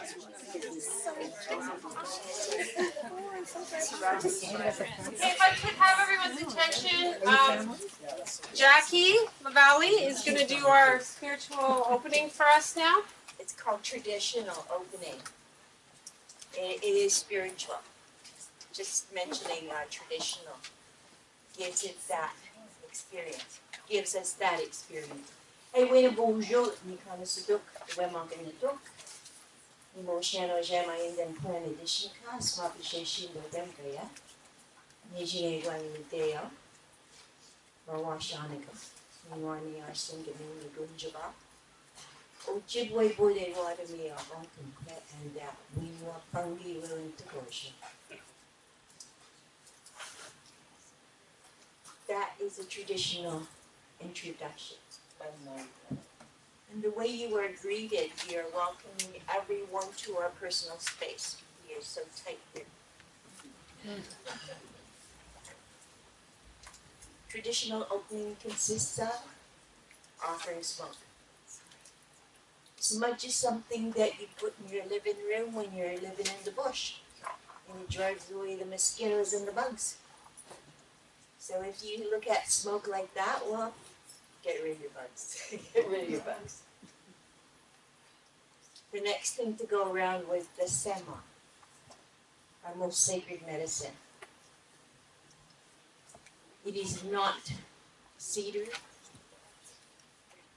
if I could have everyone's attention, Jackie LaValle is going to do our spiritual opening for us now. It's called traditional opening. It is spiritual. Just mentioning traditional gives it that experience. Gives us that experience. Hey, wena bonjour, ni kana suduk, wema ganatuk. Ni mo shano jama in den plan edition class, ma pishin do dem kaya. Ni jine gwan ni deo. Ba washanika. Ni wani arsin gani ni gunjaba. Ojibwe bude wada mi abon complete and that we were probably willing to worship. That is a traditional introduction. And the way you are greeted, we are welcoming everyone to our personal space. We are so tight here. Traditional opening consists of offering smoke. Smudge is something that you put in your living room when you're living in the bush. And it drives away the mosquitoes and the bugs. So if you look at smoke like that, well, get rid of your bugs. Get rid of your bugs. The next thing to go around was the sema, our most sacred medicine. It is not cedar.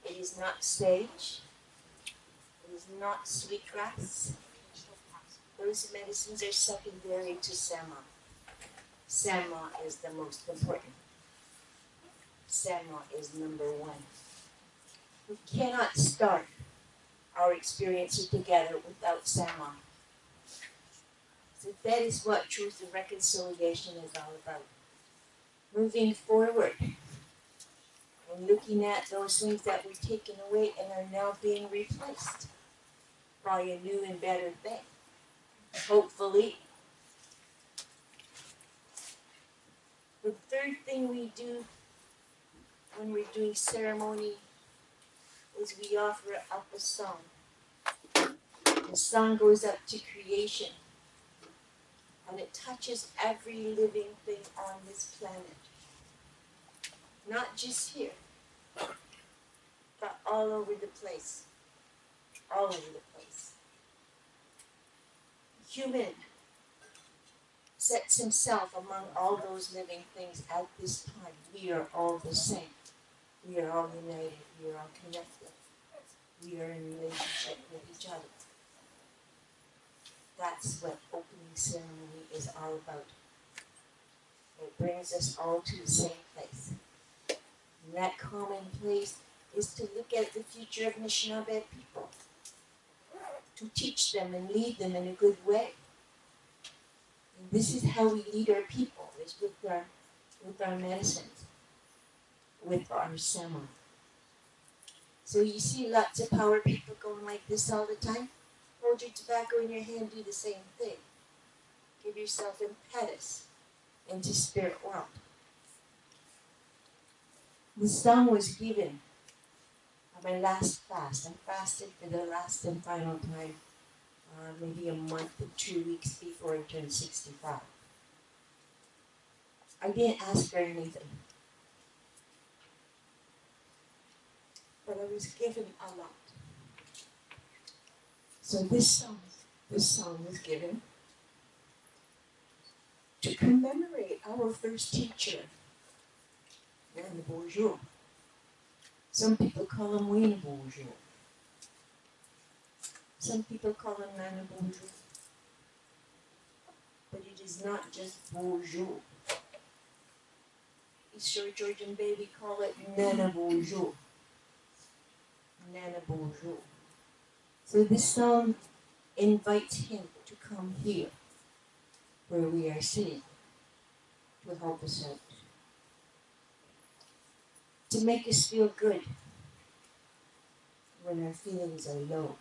It is not sage. It is not sweetgrass. Those medicines are secondary to sema. Sema is the most important. Sema is number one. We cannot start our experiences together without Sema. So that is what truth and reconciliation is all about. Moving forward and looking at those things that were taken away and are now being replaced by a new and better thing. Hopefully. The third thing we do when we're doing ceremony is we offer up a song. The song goes up to creation, and it touches every living thing on this planet. Not just here, but all over the place. All over the place. Human sets himself among all those living things at this time. We are all the same. We are all united. We are all connected. We are in relationship with each other. That's what opening ceremony is all about. It brings us all to the same place. And that common place is to look at the future of Anishinaabe people. To teach them and lead them in a good way. And this is how we lead our people, is with our medicines, with our sema. So you see lots of power people going like this all the time. Hold your tobacco in your hand, do the same thing. Give yourself impetus into spirit world. The song was given on my last fast. I fasted for the last and final time, maybe a month or 2 weeks before I turned 65. I didn't ask for anything. But I was given a lot. So this song was given to commemorate our first teacher, Nana Bonjour. Some people call him Wayne Bonjour. Some people call him Nana Bonjour. But it is not just Bonjour. East Shore Georgian baby call it Nana Bonjour. Nana Bonjour. So this song invites him to come here, where we are sitting, to help us out. To make us feel good when our feelings are low.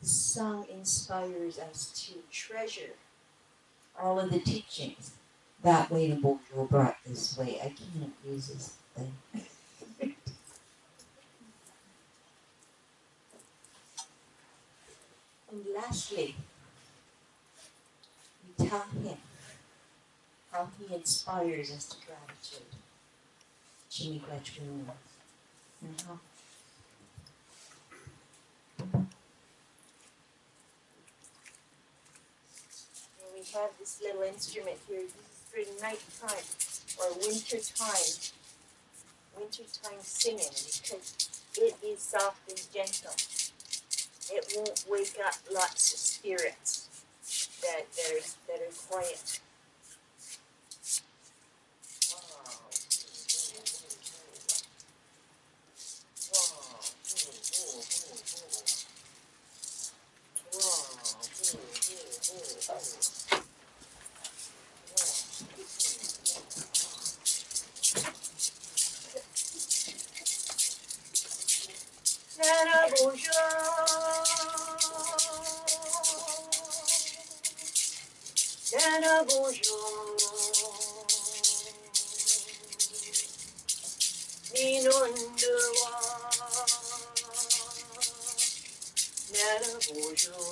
The song inspires us to treasure all of the teachings that way the Bonjour brought this way. I can't use this thing. lastly, we tell him how he inspires us to gratitude. And we have this little instrument here. This is for night time or winter time singing, because it is soft and gentle. It won't wake up lots of spirits that are quiet. Nana bonjour, Nana bonjour, Minondewa, Nana bonjour,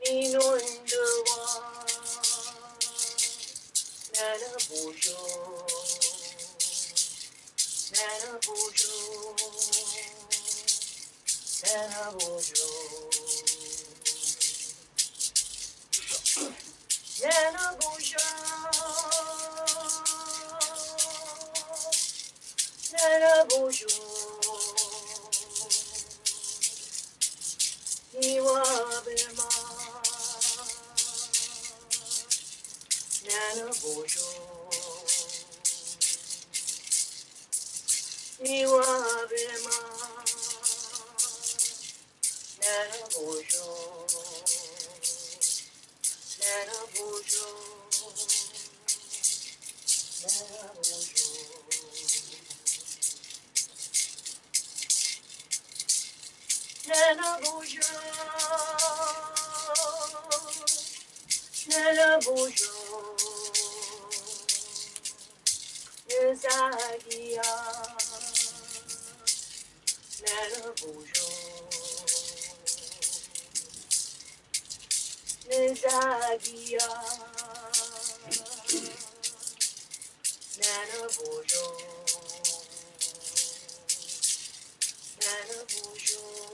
Minondewa, Nana bonjour. Nana bonjour, Nana bonjour, Nana bonjour, Nana bonjour, Niwa bema, Nana bonjour. Niwa bema, Nana bonjour, Nana bonjour, Nana bonjour, Nana bonjour, Nana bonjour, Nezagia. Nana bonjour, Nezagia. Nana bonjour, Nana bonjour,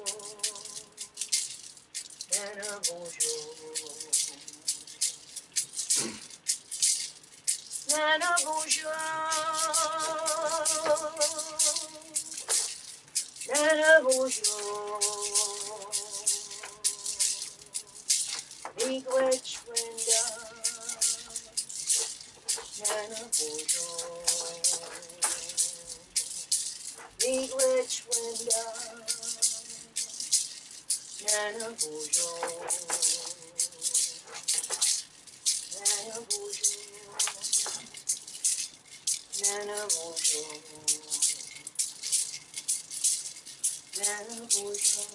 Nana bonjour, Nana bonjour, Nana bonjour, Miigwech Wenda, Nana bonjour, Miigwech Wenda, Nana bonjour, Nana bonjour, Nana bonjour, Nana bonjour, Nana bonjour.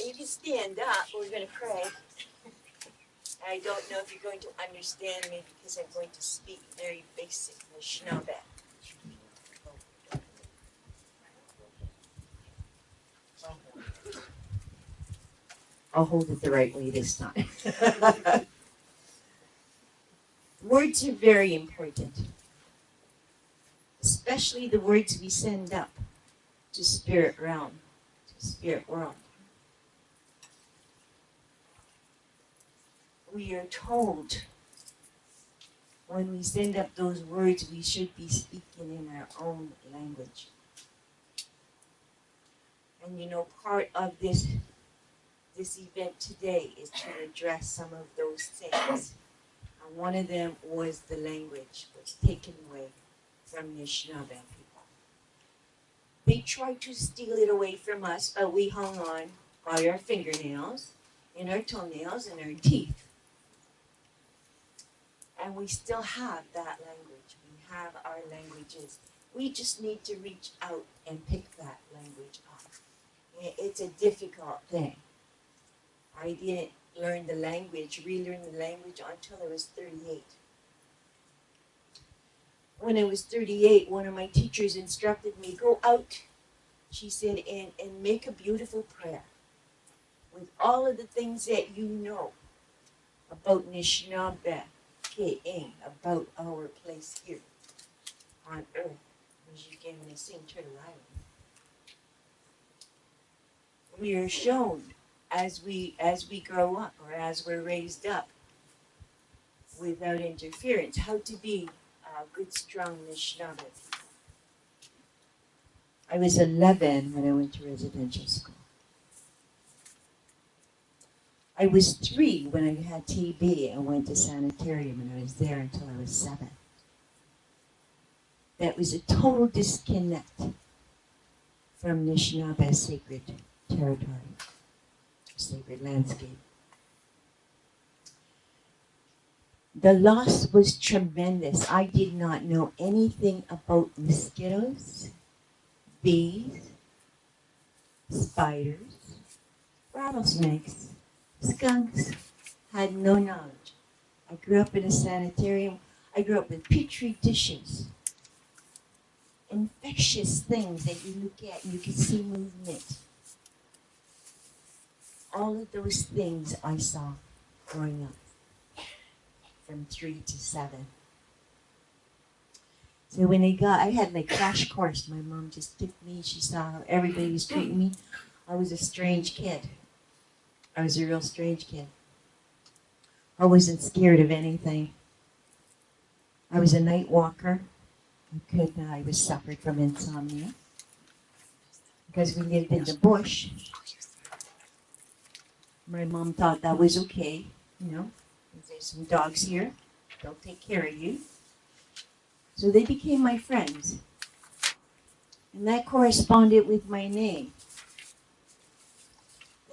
You can stand up, we're going to pray. I don't know if you're going to understand me because I'm going to speak very basic Anishinaabe. I'll hold it the right way this time. Words are very important, especially the words we send up to spirit realm, to spirit world. We are told when we send up those words, we should be speaking in our own language. And you know, part of this event today is to address some of those things. And one of them was the language was taken away from Anishinaabe people. They tried to steal it away from us, but we hung on by our fingernails, and our toenails, and our teeth. And we still have that language. We have our languages. We just need to reach out and pick that language up. It's a difficult thing. I didn't learn the language, relearn the language until I was 38. When I was 38, one of my teachers instructed me, go out, she said, and make a beautiful prayer with all of the things that you know about Anishinaabe, Ke'ing, about our place here on earth. Turtle Island. We are shown as we grow up, or as we're raised up without interference, how to be a good, strong Anishinaabe. I was 11 when I went to residential school. I was 3 when I had TB and went to sanitarium, and I was there until I was 7. That was a total disconnect from Anishinabe's sacred territory, sacred landscape. The loss was tremendous. I did not know anything about mosquitoes, bees, spiders, rattlesnakes, skunks. Had no knowledge. I grew up in a sanitarium. I grew up with petri dishes. Infectious things that you look at and you can see movement. All of those things I saw growing up from 3 to 7. So when I had like crash course. My mom just took me. She saw how everybody was treating me. I was a strange kid. I was a real strange kid. I wasn't scared of anything. I was a night walker. I was suffered from insomnia because we lived in the bush. My mom thought that was okay, there's some dogs here, they'll take care of you. So they became my friends, and that corresponded with my name.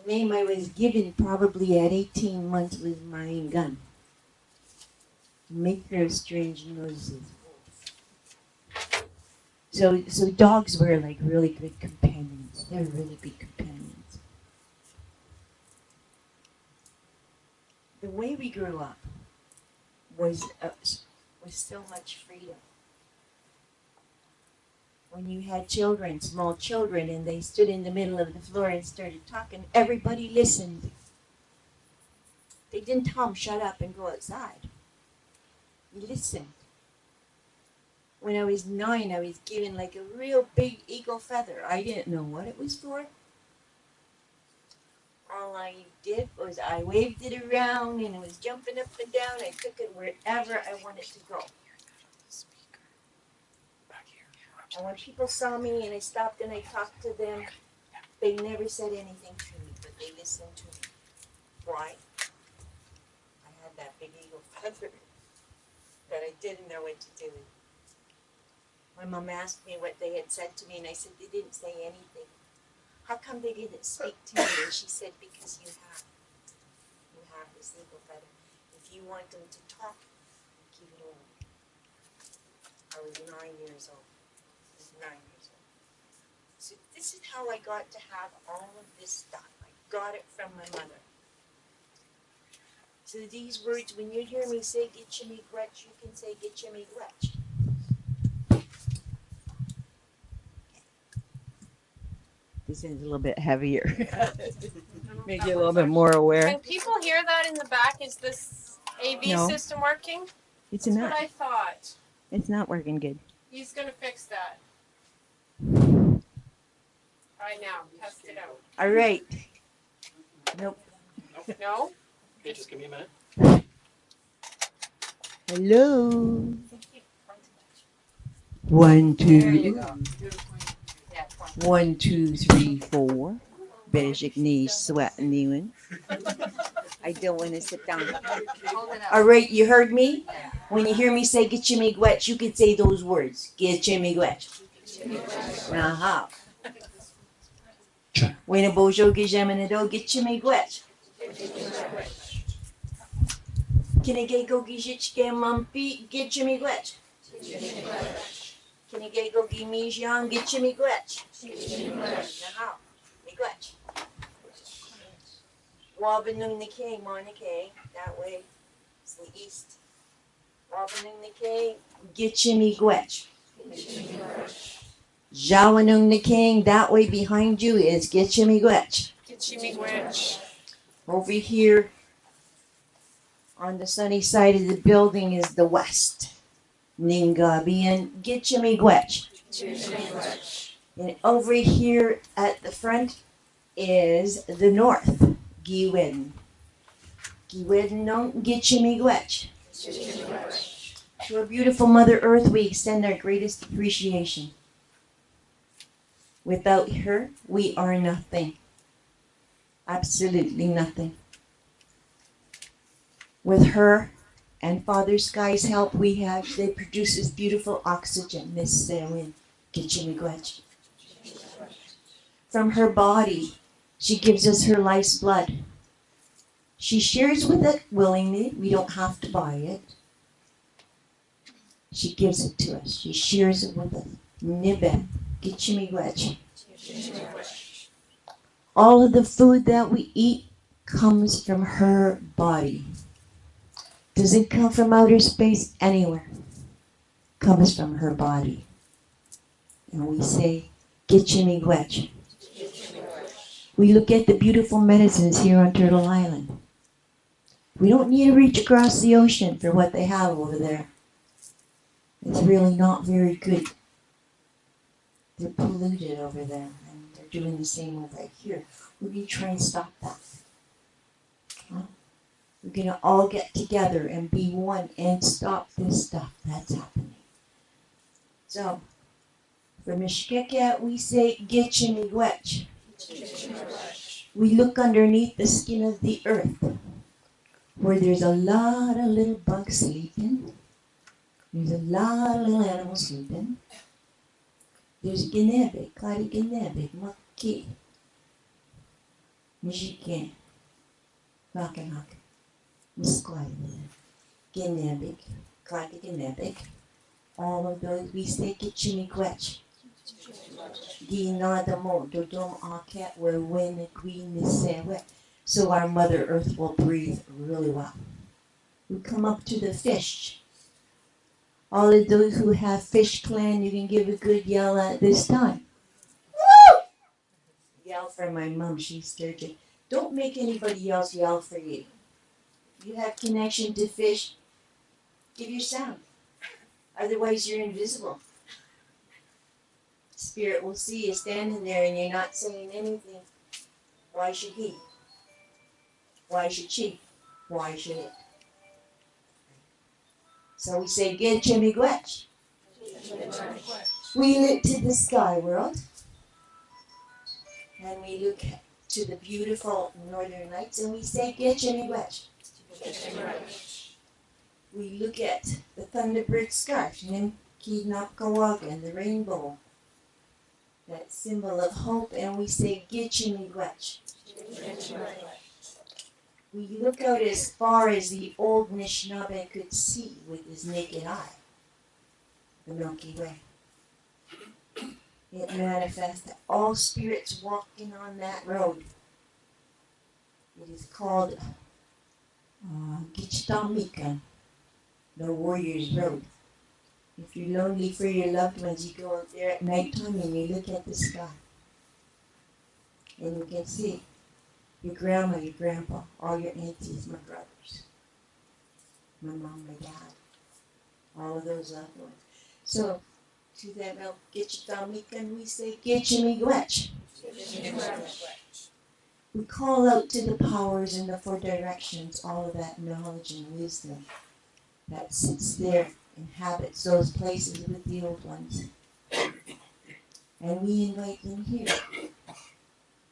The name I was given probably at 18 months was Maureen Gunn, maker of strange noises. So dogs were like really good companions. They were really good companions. The way we grew up was so much freedom. When you had children, small children, and they stood in the middle of the floor and started talking, everybody listened. They didn't tell them shut up and go outside. You listened. When I was 9, I was given like a real big eagle feather. I didn't know what it was for. All I did was I waved it around and it was jumping up and down. I took it wherever I wanted to go. And when people saw me and I stopped and I talked to them, they never said anything to me, but they listened to me. Why? I had that big eagle feather that I didn't know what to do with. My mom asked me what they had said to me, and I said, they didn't say anything. How come they didn't speak to me? And she said, because you have this eagle feather. If you want them to talk, keep it on. I was 9 years old. So this is how I got to have all of this stuff. I got it from my mother. So these words, when you hear me say Gitchimigwetch, you can say Gitchimigwetch. This is a little bit heavier. Make you a little bit more aware. Can people hear that in the back? Is this AV system working? It's That's not. what I thought. It's not working good. He's going to fix that. Try now. Test it out. All right. Nope. No? Okay, just give me a minute. Hello. 1, 2. 1, 2, 3, 4. Bejik knees sweating you. I don't want to sit down. All right, you heard me? When you hear me say Gitchimigwetch, you can say those words. Gitchimigwetch. Aha. When a bojo gijeminado Gitchimigwetch. Can I go gijitchke mumpi Gitchimigwetch? Can I go gimijian Gitchimigwetch? Aha. Miigwetch. Wabanung Nikay, Monike, that way, it's the east. Wabanung Nikay, Gitchimigwech. Jawanung Nikay, that way behind you is Gitchimigwech. Gitchimigwech. Over here on the sunny side of the building is the west. Ningabian Gitchimigwech. And over here at the front is the north. Giwin. Giwin no Gitchimigwech. To our beautiful Mother Earth, we extend our greatest appreciation. Without her, we are nothing. Absolutely nothing. With her and Father Sky's help, they produce this beautiful oxygen, this wind. Gitchimigwech. From her body, she gives us her life's blood. She shares with it willingly. We don't have to buy it. She gives it to us. She shares it with us. Nibe, Gitchimigwech. All of the food that we eat comes from her body. Doesn't come from outer space anywhere. Comes from her body. And we say, Gitchimigwech. We look at the beautiful medicines here on Turtle Island. We don't need to reach across the ocean for what they have over there. It's really not very good. They're polluted over there, and they're doing the same over here. We're going to try and stop that. Huh? We're going to all get together and be one and stop this stuff that's happening. So, for Mishkeket, we say Gitchimigwech. We look underneath the skin of the earth, where there's a lot of little bugs sleeping. There's a lot of little animals sleeping. There's Ginebik, Kari Ginebik, Maki, Michigan, Nakanak, Musquai, Ginebik, Kari Ginebik. All of those we say Gitchimigwech. Ginadamo, Dodom Aket, where when the queen is sewe. So our Mother Earth will breathe really well. We come up to the fish. All of those who have fish clan, you can give a good yell at this time. Woo! Yell for my mom, she's sturgeon. Don't make anybody else yell for you. If you have connection to fish, give your sound. Otherwise you're invisible. Spirit will see you standing there and you're not saying anything. Why should he? Why should she? Why should it? So we say, Gitchimigwech. We look to the sky world. And we look to the beautiful northern lights and we say, Gitchimigwech. We look at the thunderbird scarf, Nimkinakawaga, and the rainbow. That symbol of hope, and we say, Gitchimigwech. We look out as far as the old Anishinaabe could see with his naked eye. The Milky Way. It manifests that all spirits walking on that road. It is called Gichtamika, the Warrior's Road. If you're lonely for your loved ones, you go out there at nighttime and you look at the sky. And you can see your grandma, your grandpa, all your aunties, my brothers, my mom, my dad, all of those loved ones. So, to them, Gitchtamika, and we say, Gitchimigwech. We call out to the powers and the four directions, all of that knowledge and wisdom that sits there, inhabits those places with the old ones. And we invite them here.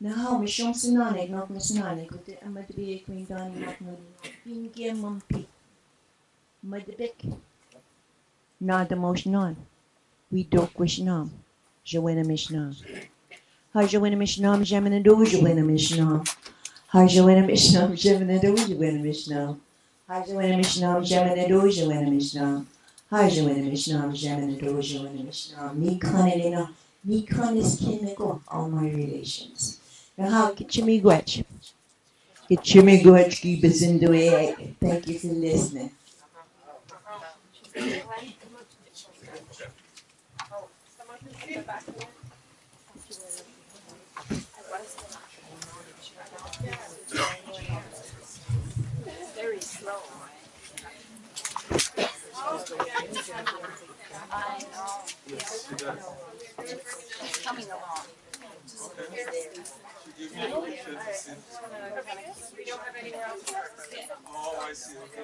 Now, Mishon Sinanik, not Misinanik, with the Amadbe Queen Donny, not Pingia Mumpi. Madabik. Nada Moshnan. We don't wish nam. Joanna Mishnam. Hi, Joanna Mishnam, Jeminado, Joanna Mishnam. Hi, Joanna Mishnam, Jeminado, Joanna Mishnam. Hi, Joanna Mishnam, Jeminado, Joanna Mishnam. Hi, Joanna Mishnam, Jeminado, Joanna Mishnam. Nikanina, Nikan is kinnigo, all my relations. Now, how Gitchimigwech. Ichimigurchki Bazinduiak. Thank you for listening. Very slow. I know. It's coming along. Oh, I see. Okay.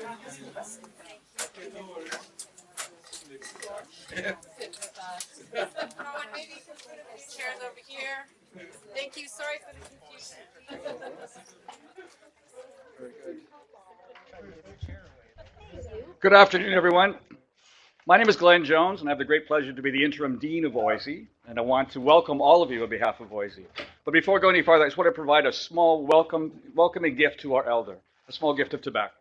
Maybe you can put a few chairs over here. Thank you. Sorry for the confusion. Good afternoon, everyone. My name is Glenn Jones, and I have the great pleasure to be the interim dean of OISE, and I want to welcome all of you on behalf of OISE. But before going any farther, I just want to provide a small welcoming gift to our elder, a small gift of tobacco.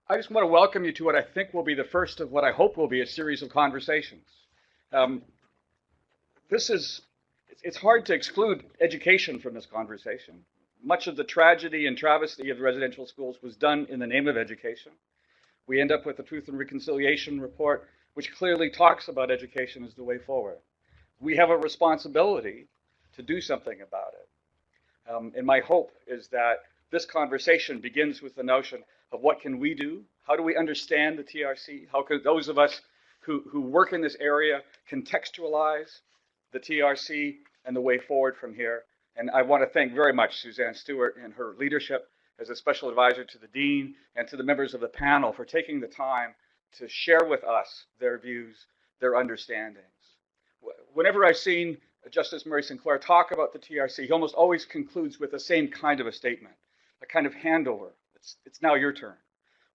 I just want to welcome you to what I think will be the first of what I hope will be a series of conversations. It's hard to exclude education from this conversation. Much of the tragedy and travesty of the residential schools was done in the name of education. We end up with the Truth and Reconciliation Report, which clearly talks about education as the way forward. We have a responsibility to do something about it. And my hope is that this conversation begins with the notion of what can we do? How do we understand the TRC? How can those of us who work in this area contextualize the TRC and the way forward from here? And I want to thank very much Suzanne Stewart and her leadership as a special advisor to the dean and to the members of the panel for taking the time to share with us their views, their understandings. Whenever I've seen Justice Murray Sinclair talk about the TRC, he almost always concludes with the same kind of a statement, a kind of handover. It's now your turn.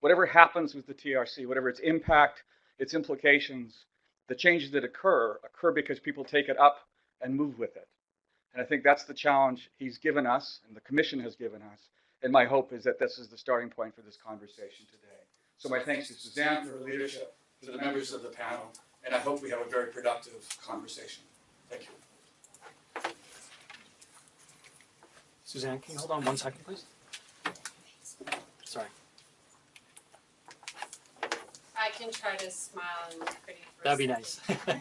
Whatever happens with the TRC, whatever its impact, its implications, the changes that occur because people take it up and move with it. And I think that's the challenge he's given us and the commission has given us. And my hope is that this is the starting point for this conversation today. So my thanks to Suzanne for her leadership, to the members of the panel, and I hope we have a very productive conversation. Thank you. Suzanne, can you hold on 1 second, please? Sorry. I can try to smile and look pretty for That'd be a nice. second.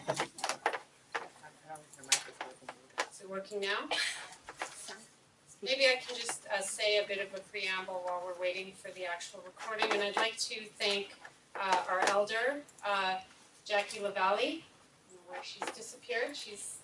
Is it working now? Maybe I can just say a bit of a preamble while we're waiting for the actual recording. And I'd like to thank our elder, Jackie LaValle, where she's disappeared. She's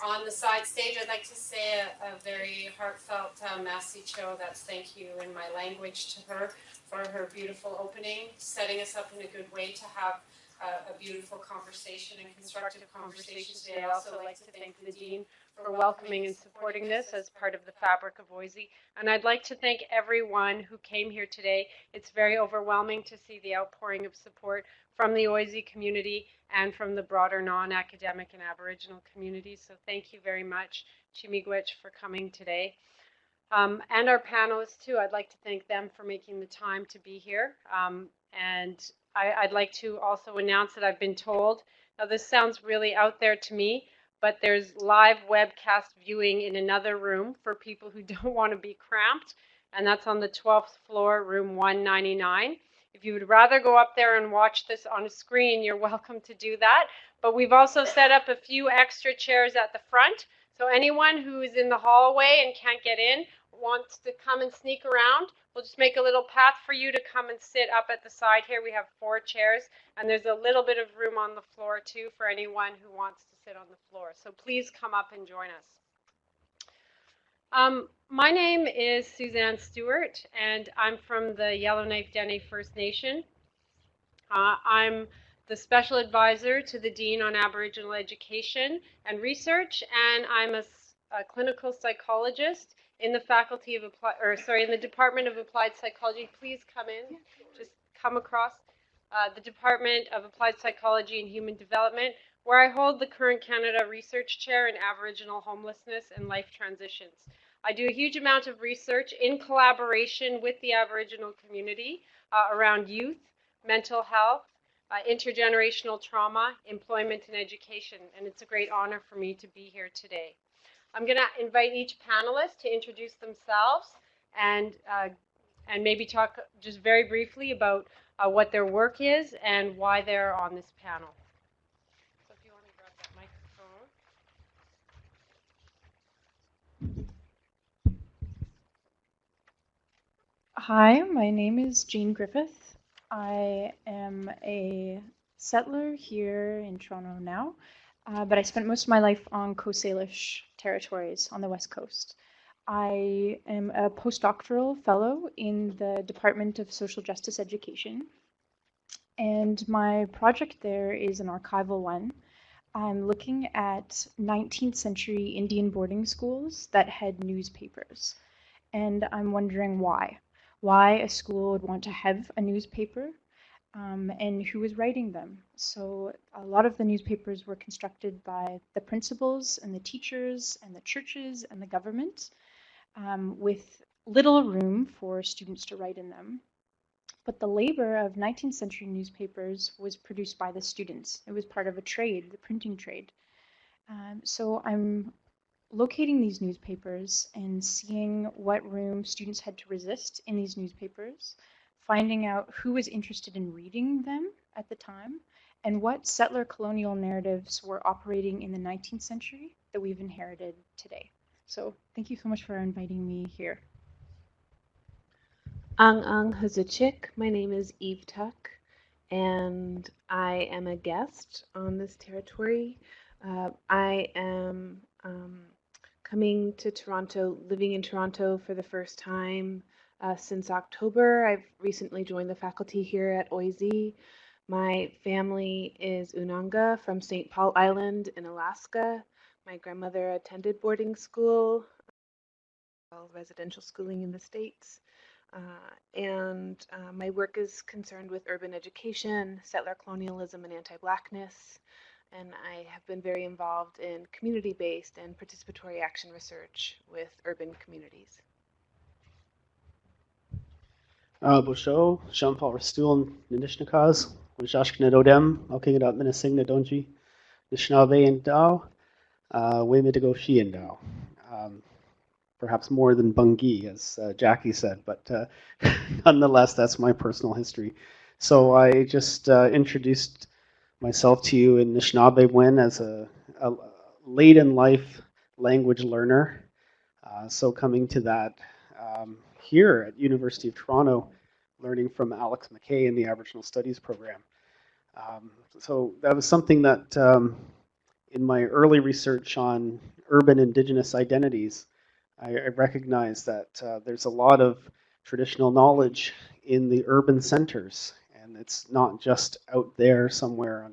on the side stage. I'd like to say a very heartfelt Masi Cho, that's thank you in my language to her for her beautiful opening, setting us up in a good way to have a beautiful conversation and constructive conversation today. I'd also like to thank the Dean for welcoming and supporting this as part of the fabric of OISE. And I'd like to thank everyone who came here today. It's very overwhelming to see the outpouring of support from the OISE community and from the broader non-academic and Aboriginal communities. So thank you very much, Chimigwech, for coming today. And our panelists too, I'd like to thank them for making the time to be here. And I'd like to also announce that I've been told, now this sounds really out there to me, but there's live webcast viewing in another room for people who don't want to be cramped, and that's on the 12th floor, room 199. If you would rather go up there and watch this on a screen, you're welcome to do that. But we've also set up a few extra chairs at the front, so anyone who is in the hallway and can't get in, wants to come and sneak around, we'll just make a little path for you to come and sit up at the side here. We have 4 chairs, and there's a little bit of room on the floor too for anyone who wants to sit on the floor. So please come up and join us. My name is Suzanne Stewart, and I'm from the Yellowknife Dene First Nation. I'm the special advisor to the Dean on Aboriginal Education and Research, and I'm a clinical psychologist in the faculty of in the Department of Applied Psychology. Please come in, just come across the Department of Applied Psychology and Human Development, where I hold the current Canada Research Chair in Aboriginal Homelessness and Life Transitions. I do a huge amount of research in collaboration with the Aboriginal community around youth, mental health, intergenerational trauma, employment, and education. And it's a great honor for me to be here today. I'm going to invite each panelist to introduce themselves and maybe talk just very briefly about what their work is and why they're on this panel. So if you want to grab that microphone. Hi, my name is Jean Griffith. I am a settler here in Toronto now, but I spent most of my life on Coast Salish territories on the West Coast. I am a postdoctoral fellow in the Department of Social Justice Education, and my project there is an archival one. I'm looking at 19th century Indian boarding schools that had newspapers, and I'm wondering why a school would want to have a newspaper, and who was writing them. So a lot of the newspapers were constructed by the principals and the teachers and the churches and the government, with little room for students to write in them. But the labor of 19th century newspapers was produced by the students. It was part of a trade, the printing trade. So I'm locating these newspapers and seeing what room students had to resist in these newspapers, finding out who was interested in reading them at the time, and what settler colonial narratives were operating in the 19th century that we've inherited today. So thank you so much for inviting me here. Ang Hazuchik. My name is Eve Tuck, and I am a guest on this territory. I am coming to Toronto, living in Toronto for the first time since October. I've recently joined the faculty here at OISE. My family is Unanga from St. Paul Island in Alaska. My grandmother attended boarding school, residential schooling in the States. And my work is concerned with urban education, settler colonialism, and anti-Blackness. And I have been very involved in community-based and participatory action research with urban communities. Busho, Jean-Paul Rastoul, Nishnikaz, Wajashkna Odem, Alkingadat Minasingna Donji, Nishnave and Dao, Wemitigo Shi and Dao. Perhaps more than Bungi, as Jackie said, but nonetheless, that's my personal history. So I just introduced myself to you in Anishinaabe Wen as a late in life language learner. So coming to that here at University of Toronto, learning from Alex McKay in the Aboriginal Studies program. So that was something that in my early research on urban Indigenous identities, I recognize that there's a lot of traditional knowledge in the urban centers, and it's not just out there somewhere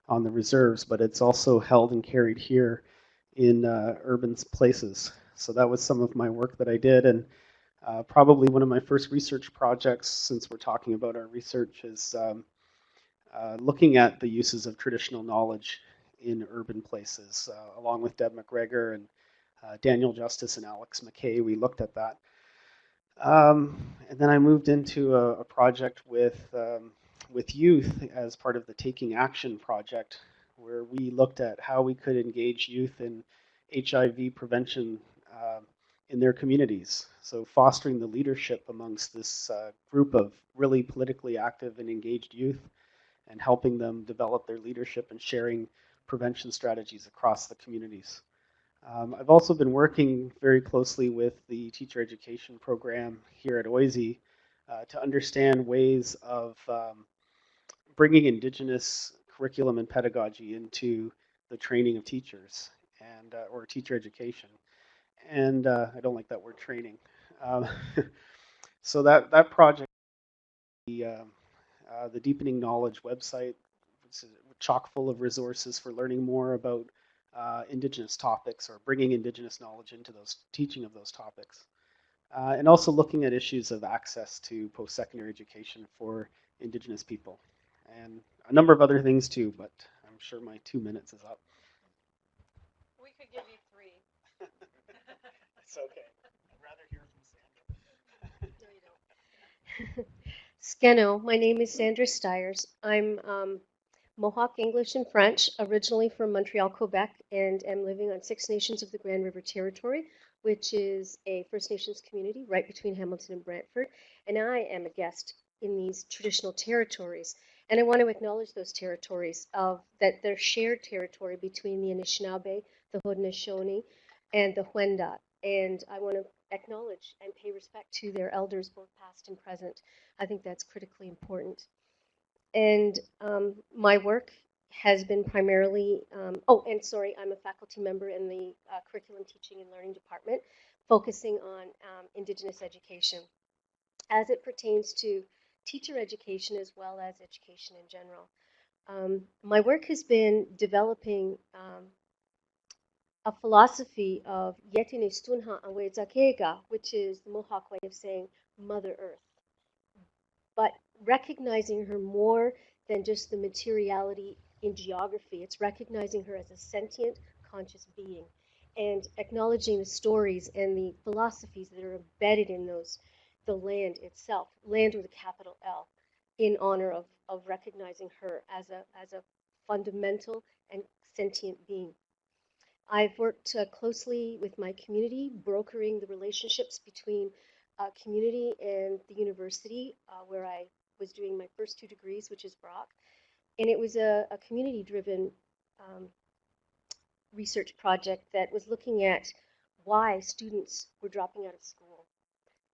on the reserves, but it's also held and carried here in urban places. So that was some of my work that I did, and probably one of my first research projects, since we're talking about our research, is looking at the uses of traditional knowledge in urban places, along with Deb McGregor and Daniel Justice and Alex McKay. We looked at that. And then I moved into a project with youth as part of the Taking Action project, where we looked at how we could engage youth in HIV prevention in their communities. So fostering the leadership amongst this group of really politically active and engaged youth, and helping them develop their leadership and sharing prevention strategies across the communities. I've also been working very closely with the teacher education program here at OISE to understand ways of bringing Indigenous curriculum and pedagogy into the training of teachers and or teacher education. And I don't like that word training. So that project, the Deepening Knowledge website, it's chock full of resources for learning more about Indigenous topics, or bringing Indigenous knowledge into those teaching of those topics, and also looking at issues of access to post-secondary education for Indigenous people, and a number of other things too. But I'm sure my 2 minutes is up. We could give you 3. It's okay. Skeno, my name is Sandra Stiers. I'm Mohawk English and French, originally from Montreal, Quebec, and am living on Six Nations of the Grand River Territory, which is a First Nations community right between Hamilton and Brantford. And I am a guest in these traditional territories. And I want to acknowledge those territories of that they're shared territory between the Anishinaabe, the Haudenosaunee, and the Wendat. And I want to acknowledge and pay respect to their elders, both past and present. I think that's critically important. And my work has been primarily, and sorry, I'm a faculty member in the Curriculum Teaching and Learning Department, focusing on Indigenous education as it pertains to teacher education as well as education in general. My work has been developing a philosophy of Yetine Stunha Awezakega, which is the Mohawk way of saying Mother Earth, but recognizing her more than just the materiality in geography. It's recognizing her as a sentient, conscious being and acknowledging the stories and the philosophies that are embedded in those, the land itself, land with a capital L, in honor of recognizing her as a fundamental and sentient being. I've worked closely with my community, brokering the relationships between community and the university, where I was doing my first 2 degrees, which is Brock. And it was a community-driven research project that was looking at why students were dropping out of school.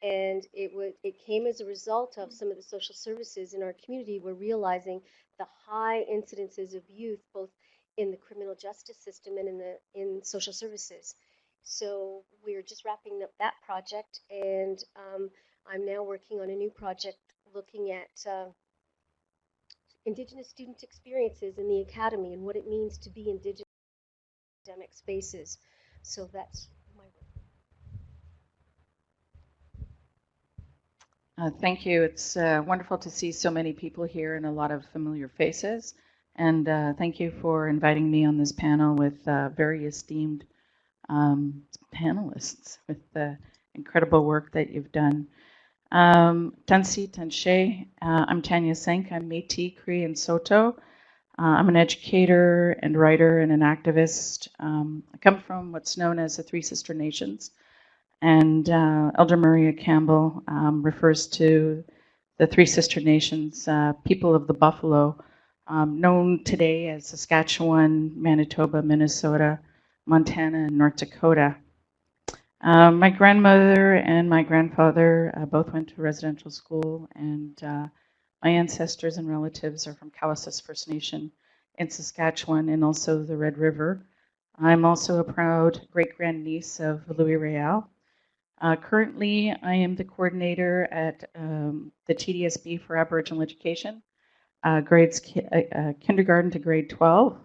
And it came as a result of some of the social services in our community were realizing the high incidences of youth, both in the criminal justice system and in social services. So we're just wrapping up that project, and I'm now working on a new project looking at Indigenous student experiences in the academy and what it means to be Indigenous in academic spaces. So that's my work. Thank you. It's wonderful to see so many people here and a lot of familiar faces. And thank you for inviting me on this panel with very esteemed panelists with the incredible work that you've done. Tansi Tanshe, I'm Tanya Senk. I'm Métis, Cree, and Saulteaux. I'm an educator and writer and an activist. I come from what's known as the Three Sister Nations. And Elder Maria Campbell refers to the Three Sister Nations, people of the Buffalo, known today as Saskatchewan, Manitoba, Minnesota, Montana, and North Dakota. My grandmother and my grandfather both went to residential school, and my ancestors and relatives are from Cowessess First Nation in Saskatchewan and also the Red River. I'm also a proud great-grandniece of Louis Riel. Currently, I am the coordinator at the TDSB for Aboriginal Education, grades kindergarten to grade 12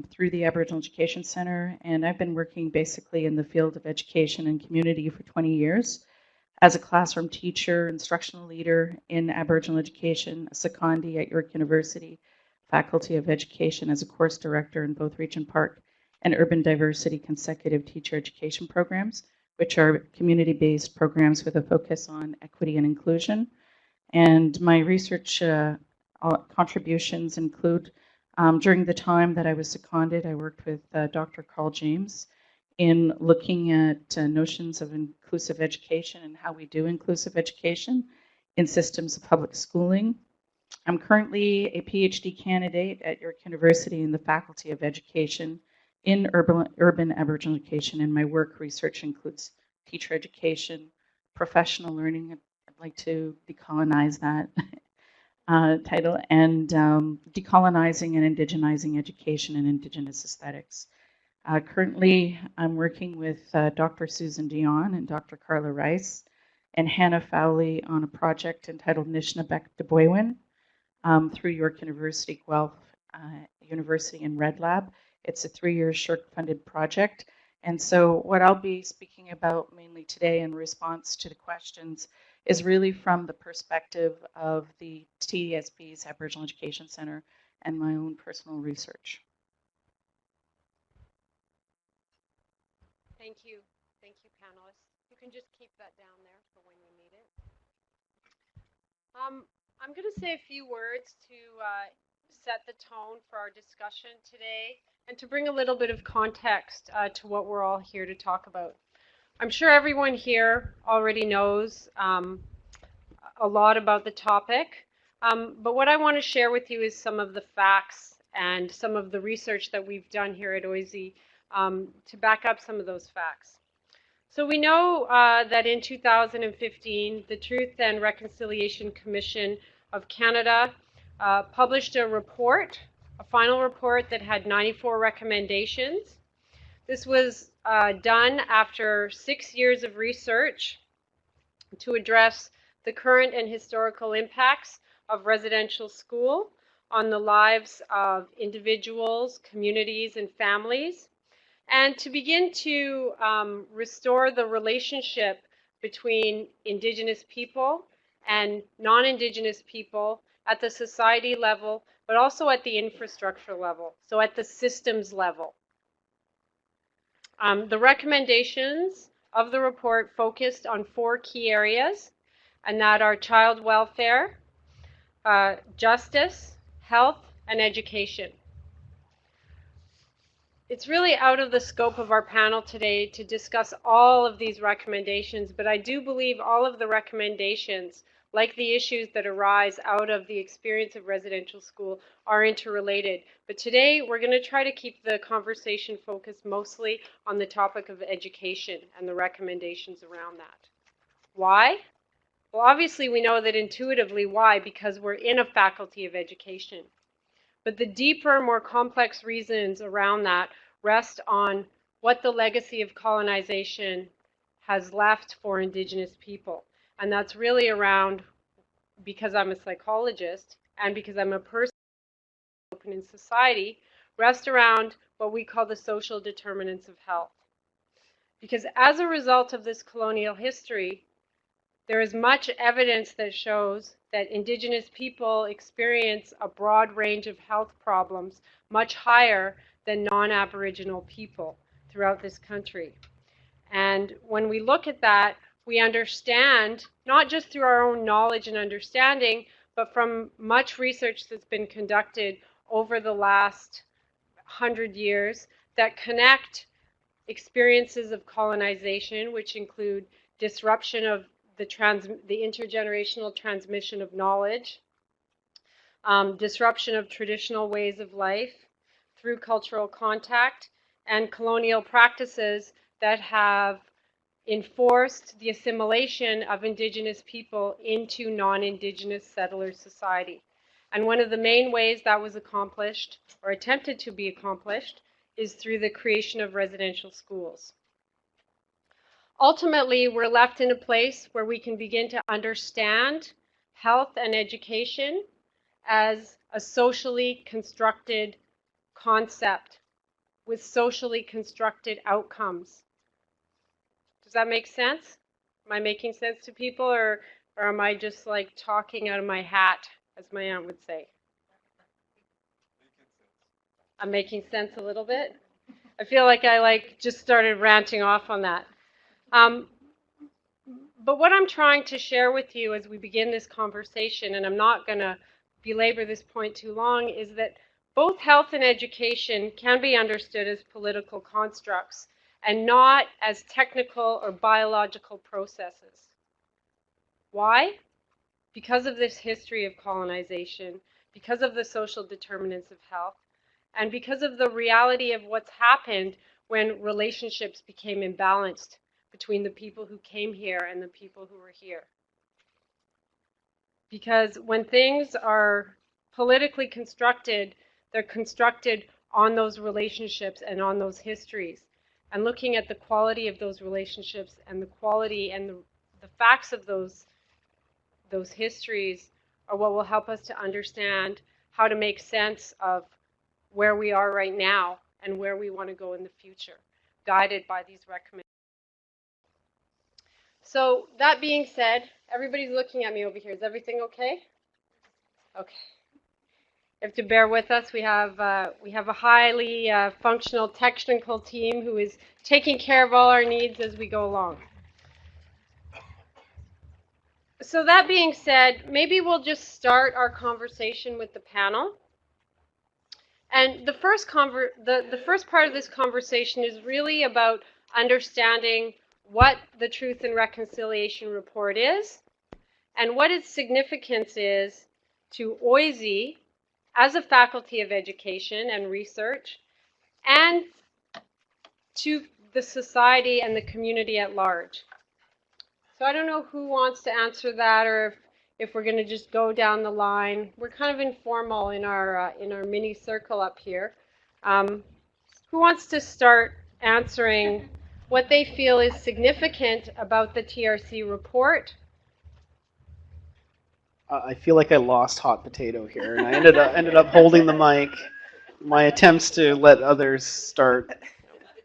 through the Aboriginal Education Center. And I've been working basically in the field of education and community for 20 years as a classroom teacher, instructional leader in Aboriginal education, a secondee at York University, Faculty of Education as a course director in both Regent Park and Urban Diversity consecutive teacher education programs, which are community-based programs with a focus on equity and inclusion. And my research contributions include, during the time that I was seconded, I worked with Dr. Carl James in looking at notions of inclusive education and how we do inclusive education in systems of public schooling. I'm currently a PhD candidate at York University in the Faculty of Education in urban Aboriginal education, and my work research includes teacher education, professional learning. I'd like to decolonize that title, and decolonizing and indigenizing education and Indigenous aesthetics. Currently, I'm working with Dr. Susan Dion and Dr. Carla Rice and Hannah Fowley on a project entitled Nishnabek Debwewin through York University, Guelph University and Red Lab. It's a 3-year SSHRC-funded project. And so what I'll be speaking about mainly today in response to the questions is really from the perspective of the TDSB's Aboriginal Education Center and my own personal research. Thank you, panelists. You can just keep that down there for when you need it. I'm going to say a few words to set the tone for our discussion today and to bring a little bit of context to what we're all here to talk about. I'm sure everyone here already knows a lot about the topic, but what I want to share with you is some of the facts and some of the research that we've done here at OISE to back up some of those facts. So we know that in 2015, the Truth and Reconciliation Commission of Canada published a report, a final report that had 94 recommendations. This was done after 6 years of research to address the current and historical impacts of residential school on the lives of individuals, communities, and families, and to begin to restore the relationship between Indigenous people and non-Indigenous people at the society level, but also at the infrastructure level, so at the systems level. The recommendations of the report focused on 4 key areas, and that are child welfare, justice, health, and education. It's really out of the scope of our panel today to discuss all of these recommendations, but I do believe all of the recommendations, like the issues that arise out of the experience of residential school, are interrelated. But today we're going to try to keep the conversation focused mostly on the topic of education and the recommendations around that. Why? Well, obviously we know that intuitively why, because we're in a faculty of education. But the deeper, more complex reasons around that rest on what the legacy of colonization has left for Indigenous people. And that's really around, because I'm a psychologist and because I'm a person open in society, rest around what we call the social determinants of health. Because as a result of this colonial history, there is much evidence that shows that Indigenous people experience a broad range of health problems much higher than non-Aboriginal people throughout this country. And when we look at that, we understand, not just through our own knowledge and understanding, but from much research that's been conducted over the last 100 years that connect experiences of colonization, which include disruption of the intergenerational transmission of knowledge, disruption of traditional ways of life through cultural contact, and colonial practices that have enforced the assimilation of Indigenous people into non-Indigenous settler society. And one of the main ways that was accomplished, or attempted to be accomplished, is through the creation of residential schools. Ultimately, we're left in a place where we can begin to understand health and education as a socially constructed concept with socially constructed outcomes. Does that make sense? Am I making sense to people, or am I just like talking out of my hat, as my aunt would say? I'm making sense a little bit. I feel like I just started ranting off on that. But what I'm trying to share with you as we begin this conversation, and I'm not going to belabor this point too long, is that both health and education can be understood as political constructs and not as technical or biological processes. Why? Because of this history of colonization, because of the social determinants of health, and because of the reality of what's happened when relationships became imbalanced between the people who came here and the people who were here. Because when things are politically constructed, they're constructed on those relationships and on those histories. And looking at the quality of those relationships and the quality and the facts of those histories are what will help us to understand how to make sense of where we are right now and where we want to go in the future, guided by these recommendations. So that being said, everybody's looking at me over here. Is everything okay? Okay. You have to bear with us. We have a highly functional technical team who is taking care of all our needs as we go along. So that being said, maybe we'll just start our conversation with the panel. And the first part of this conversation is really about understanding what the Truth and Reconciliation Report is and what its significance is to OISE as a faculty of education and research, and to the society and the community at large. So I don't know who wants to answer that, or if we're going to just go down the line. We're kind of informal in our mini circle up here. Who wants to start answering what they feel is significant about the TRC report? I feel like I lost hot potato here, and I ended up holding the mic. My attempts to let others start.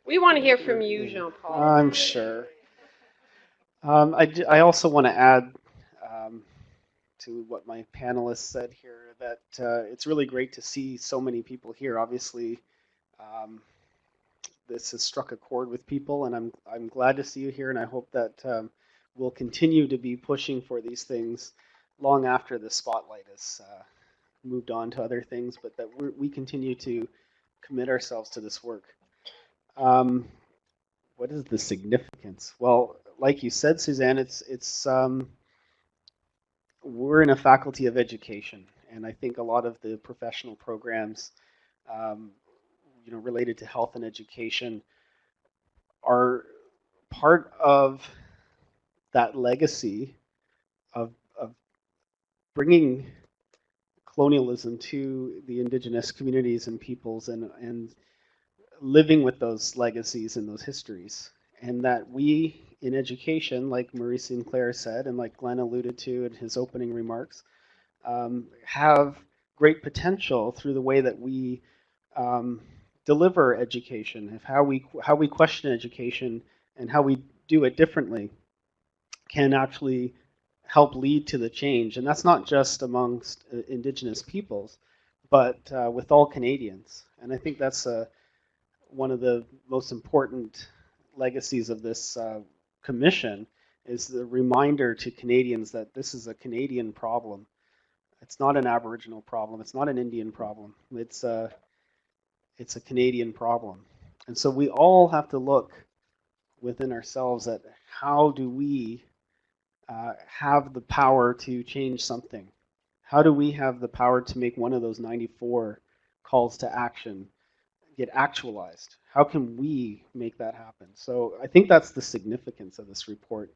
We want to hear from you, Jean-Paul. I'm sure. I also want to add to what my panelists said here that it's really great to see so many people here. Obviously, this has struck a chord with people, and I'm glad to see you here, and I hope that we'll continue to be pushing for these things long after the spotlight has moved on to other things, but that we continue to commit ourselves to this work. What is the significance? Well, like you said, Suzanne, it's we're in a faculty of education, and I think a lot of the professional programs, related to health and education, are part of that legacy of bringing colonialism to the Indigenous communities and peoples, and living with those legacies and those histories. And that we, in education, like Marie Sinclair said, and like Glenn alluded to in his opening remarks, have great potential through the way that we deliver education, of how we question education and how we do it differently can actually help lead to the change. And that's not just amongst Indigenous peoples, but with all Canadians. And I think that's one of the most important legacies of this commission, is the reminder to Canadians that this is a Canadian problem. It's not an Aboriginal problem. It's not an Indian problem. It's a Canadian problem. And so we all have to look within ourselves at how do we have the power to change something? How do we have the power to make one of those 94 calls to action get actualized? How can we make that happen? So I think that's the significance of this report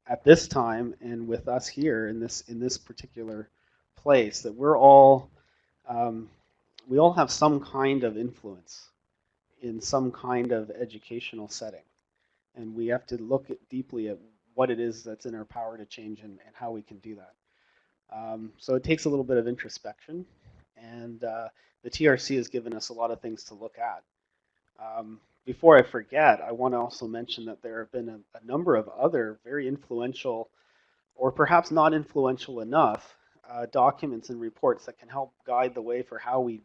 at this time, and with us here in this particular place, that we're all we all have some kind of influence in some kind of educational setting, and we have to look deeply at what it is that's in our power to change, and how we can do that. So it takes a little bit of introspection, and the TRC has given us a lot of things to look at. Before I forget, I want to also mention that there have been a number of other very influential, or perhaps not influential enough, documents and reports that can help guide the way for how we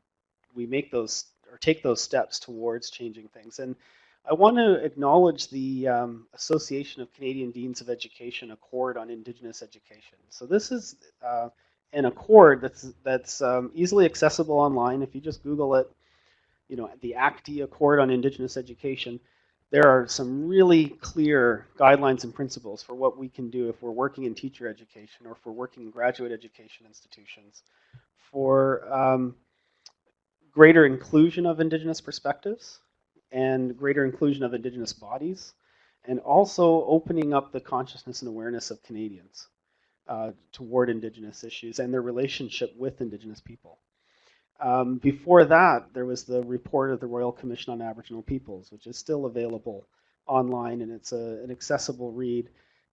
make those, or take those steps towards changing things. And I want to acknowledge the Association of Canadian Deans of Education Accord on Indigenous Education. So this is an accord that's easily accessible online. If you just Google it, the ACTE Accord on Indigenous Education, there are some really clear guidelines and principles for what we can do if we're working in teacher education, or if we're working in graduate education institutions, for greater inclusion of Indigenous perspectives and greater inclusion of Indigenous bodies, and also opening up the consciousness and awareness of Canadians toward Indigenous issues and their relationship with Indigenous people. Before that, there was the report of the Royal Commission on Aboriginal Peoples, which is still available online, and it's an accessible read,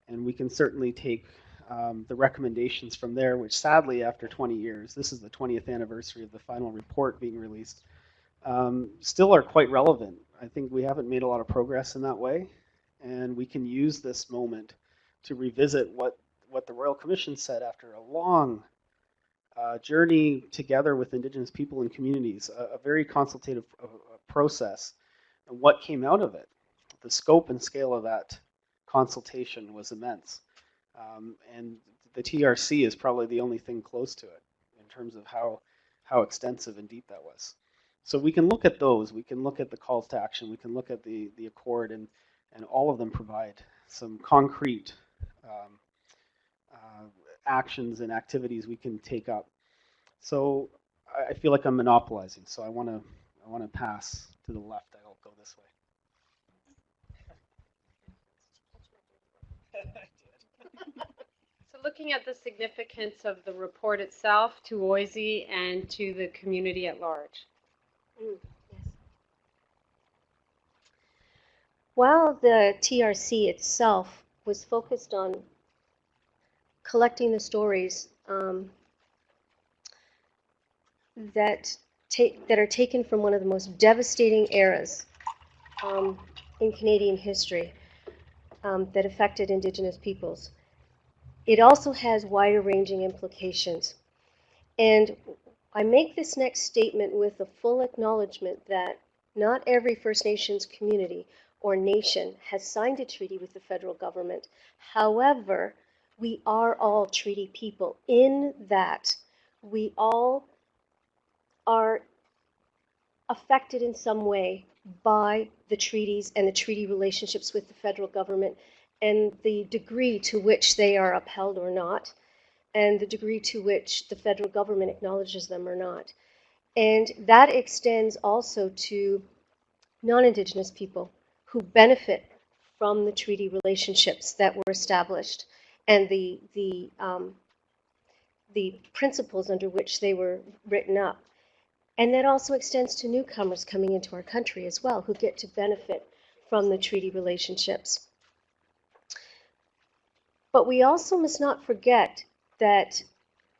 and we can certainly take the recommendations from there, which sadly, after 20 years, this is the 20th anniversary of the final report being released, still are quite relevant. I think we haven't made a lot of progress in that way, and we can use this moment to revisit what the Royal Commission said after a long journey together with Indigenous people and communities, a very consultative process, and what came out of it. The scope and scale of that consultation was immense, and the TRC is probably the only thing close to it in terms of how extensive and deep that was. So we can look at those, we can look at the calls to action, we can look at the accord, and all of them provide some concrete actions and activities we can take up. So I feel like I'm monopolizing, so I want to pass to the left. I'll go this way. So looking at the significance of the report itself to OISE and to the community at large. Yes. While the TRC itself was focused on collecting the stories that are taken from one of the most devastating eras in Canadian history that affected Indigenous peoples, it also has wider-ranging implications. And I make this next statement with the full acknowledgement that not every First Nations community or nation has signed a treaty with the federal government. However, we are all treaty people in that we all are affected in some way by the treaties and the treaty relationships with the federal government and the degree to which they are upheld or not, and the degree to which the federal government acknowledges them or not. And that extends also to non-Indigenous people who benefit from the treaty relationships that were established and the principles under which they were written up. And that also extends to newcomers coming into our country as well, who get to benefit from the treaty relationships. But we also must not forget that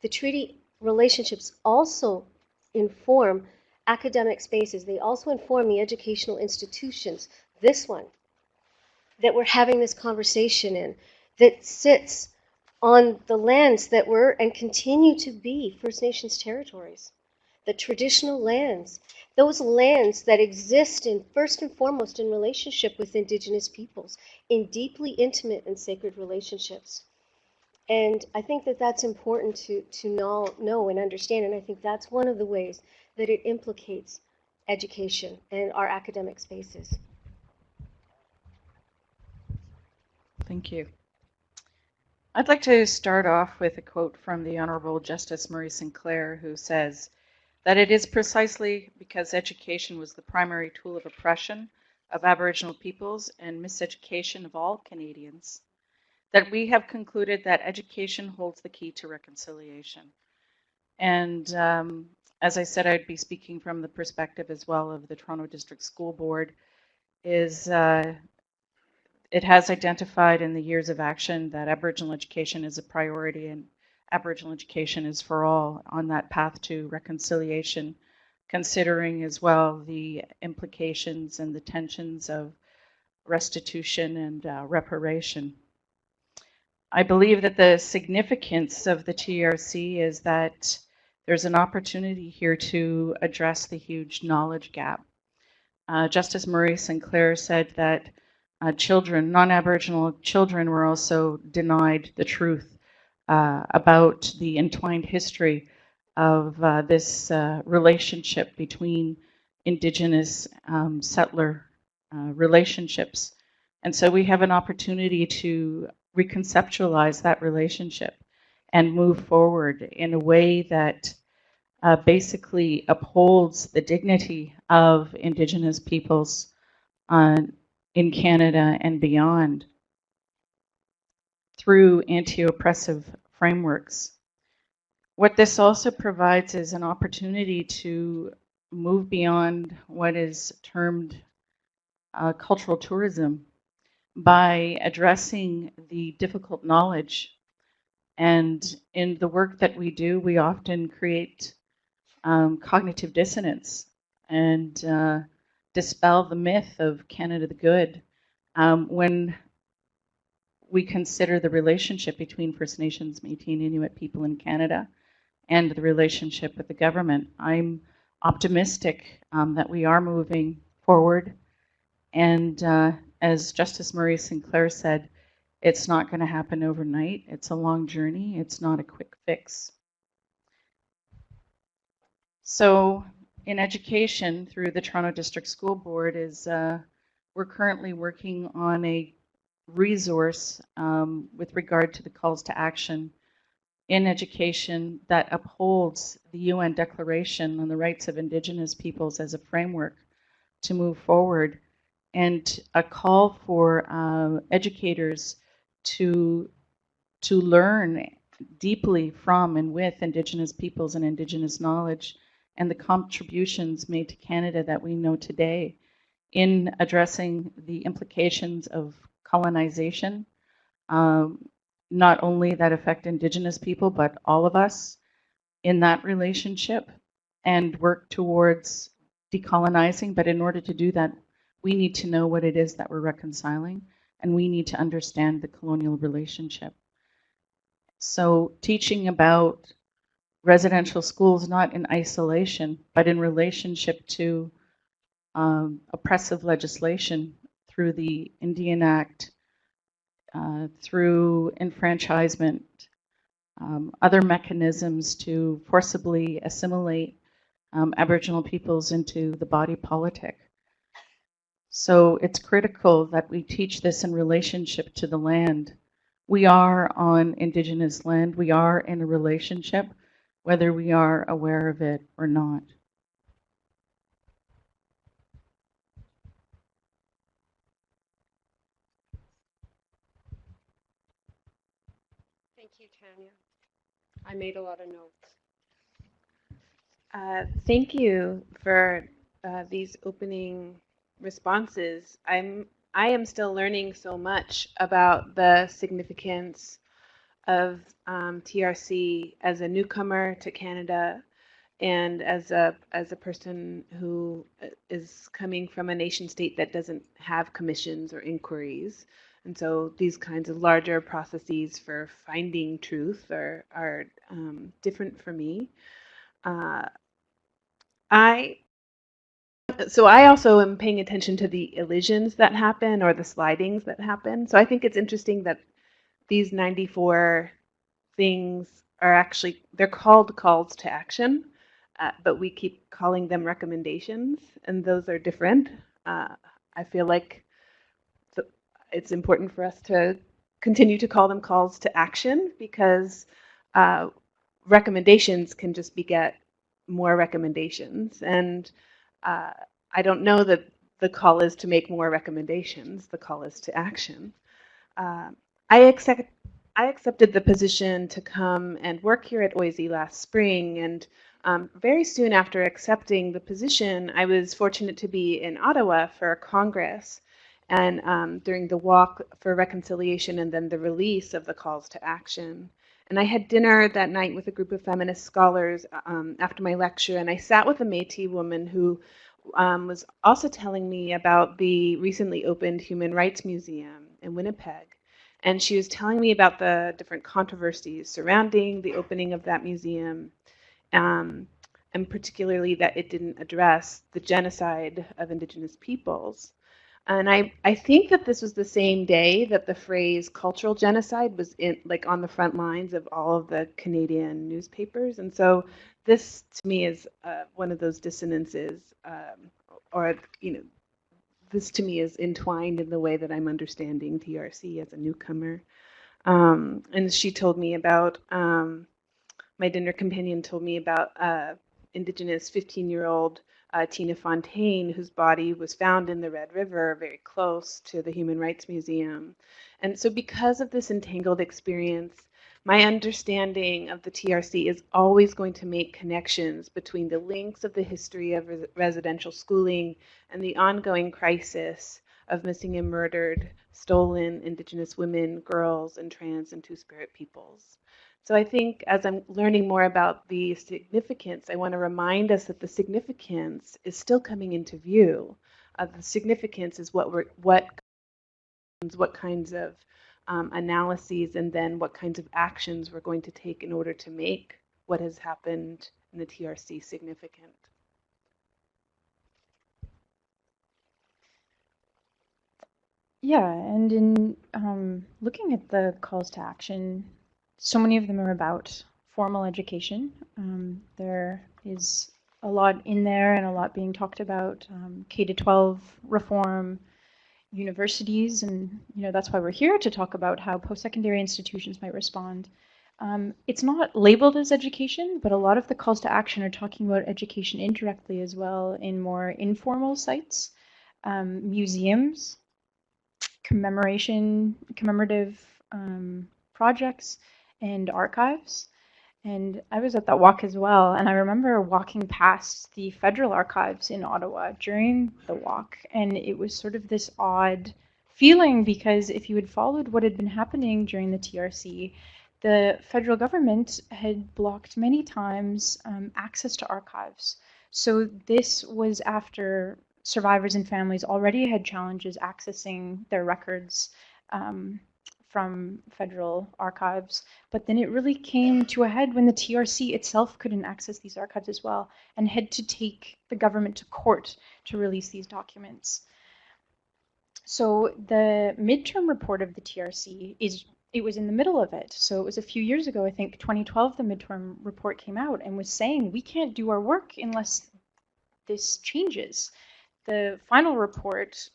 the treaty relationships also inform academic spaces. They also inform the educational institutions, this one, that we're having this conversation in, that sits on the lands that were and continue to be First Nations territories. The traditional lands, those lands that exist in first and foremost in relationship with Indigenous peoples, in deeply intimate and sacred relationships. And I think that that's important to know and understand, and I think that's one of the ways that it implicates education and our academic spaces. Thank you. I'd like to start off with a quote from the Honourable Justice Murray Sinclair, who says that it is precisely because education was the primary tool of oppression of Aboriginal peoples and miseducation of all Canadians that we have concluded that education holds the key to reconciliation. And as I said, I'd be speaking from the perspective as well of the Toronto District School Board, is it has identified in the years of action that Aboriginal education is a priority, and Aboriginal education is for all on that path to reconciliation, considering as well the implications and the tensions of restitution and reparation. I believe that the significance of the TRC is that there's an opportunity here to address the huge knowledge gap. Justice Murray Sinclair said that children, non-Aboriginal children, were also denied the truth about the entwined history of this relationship between Indigenous settler relationships. And so we have an opportunity to reconceptualize that relationship and move forward in a way that basically upholds the dignity of Indigenous peoples in Canada and beyond through anti-oppressive frameworks. What this also provides is an opportunity to move beyond what is termed cultural tourism by addressing the difficult knowledge. And in the work that we do, we often create cognitive dissonance and dispel the myth of Canada the Good when we consider the relationship between First Nations, Métis, and Inuit people in Canada and the relationship with the government. I'm optimistic that we are moving forward, and as Justice Murray Sinclair said, It's not going to happen overnight. It's a long journey. It's not a quick fix. So in education, through the Toronto District School Board, we're currently working on a resource with regard to the calls to action in education that upholds the UN Declaration on the Rights of Indigenous Peoples as a framework to move forward, and a call for educators to learn deeply from and with Indigenous peoples and Indigenous knowledge and the contributions made to Canada that we know today in addressing the implications of colonization, not only that affect Indigenous people, but all of us in that relationship, and work towards decolonizing. But in order to do that, we need to know what it is that we're reconciling, and we need to understand the colonial relationship. So teaching about residential schools, not in isolation, but in relationship to oppressive legislation through the Indian Act, through enfranchisement, other mechanisms to forcibly assimilate Aboriginal peoples into the body politic. So it's critical that we teach this in relationship to the land. We are on Indigenous land. We are in a relationship, whether we are aware of it or not. Thank you, Tanya. I made a lot of notes. Thank you for these opening responses. I am still learning so much about the significance of TRC as a newcomer to Canada, and as a person who is coming from a nation state that doesn't have commissions or inquiries. And so these kinds of larger processes for finding truth are different for me. I also am paying attention to the elisions that happen, or the slidings that happen. So I think it's interesting that these 94 things are actually, they're called calls to action, but we keep calling them recommendations, and those are different. I feel like it's important for us to continue to call them calls to action, because recommendations can just beget more recommendations. And I don't know that the call is to make more recommendations. The call is to action. I accepted the position to come and work here at OISE last spring, and very soon after accepting the position, I was fortunate to be in Ottawa for a congress, and during the walk for reconciliation and then the release of the calls to action. And I had dinner that night with a group of feminist scholars after my lecture, and I sat with a Métis woman who was also telling me about the recently opened Human Rights Museum in Winnipeg. And she was telling me about the different controversies surrounding the opening of that museum, and particularly that it didn't address the genocide of Indigenous peoples. And I think that this was the same day that the phrase cultural genocide was on the front lines of all of the Canadian newspapers. And so this to me is one of those dissonances, this to me is entwined in the way that I'm understanding TRC as a newcomer. And she told me about, my dinner companion told me about Indigenous 15-year-old Tina Fontaine, whose body was found in the Red River, very close to the Human Rights Museum. And so because of this entangled experience, my understanding of the TRC is always going to make connections between the links of the history of residential schooling and the ongoing crisis of missing and murdered, stolen Indigenous women, girls, and trans and Two-Spirit peoples. So I think as I'm learning more about the significance, I want to remind us that the significance is still coming into view. The significance is what kinds of analyses, and then what kinds of actions we're going to take in order to make what has happened in the TRC significant. Yeah, and in looking at the calls to action, so many of them are about formal education. There is a lot in there and a lot being talked about K to 12 reform, universities, and that's why we're here to talk about how post-secondary institutions might respond. It's not labeled as education, but a lot of the calls to action are talking about education indirectly as well in more informal sites, museums, commemorative projects, and archives. And I was at that walk as well, and I remember walking past the federal archives in Ottawa during the walk, and it was sort of this odd feeling because if you had followed what had been happening during the TRC, the federal government had blocked many times access to archives. So this was after survivors and families already had challenges accessing their records from federal archives. But then it really came to a head when the TRC itself couldn't access these archives as well and had to take the government to court to release these documents. So the midterm report of the TRC it was in the middle of it. So it was a few years ago, I think 2012, the midterm report came out and was saying we can't do our work unless this changes. The final report,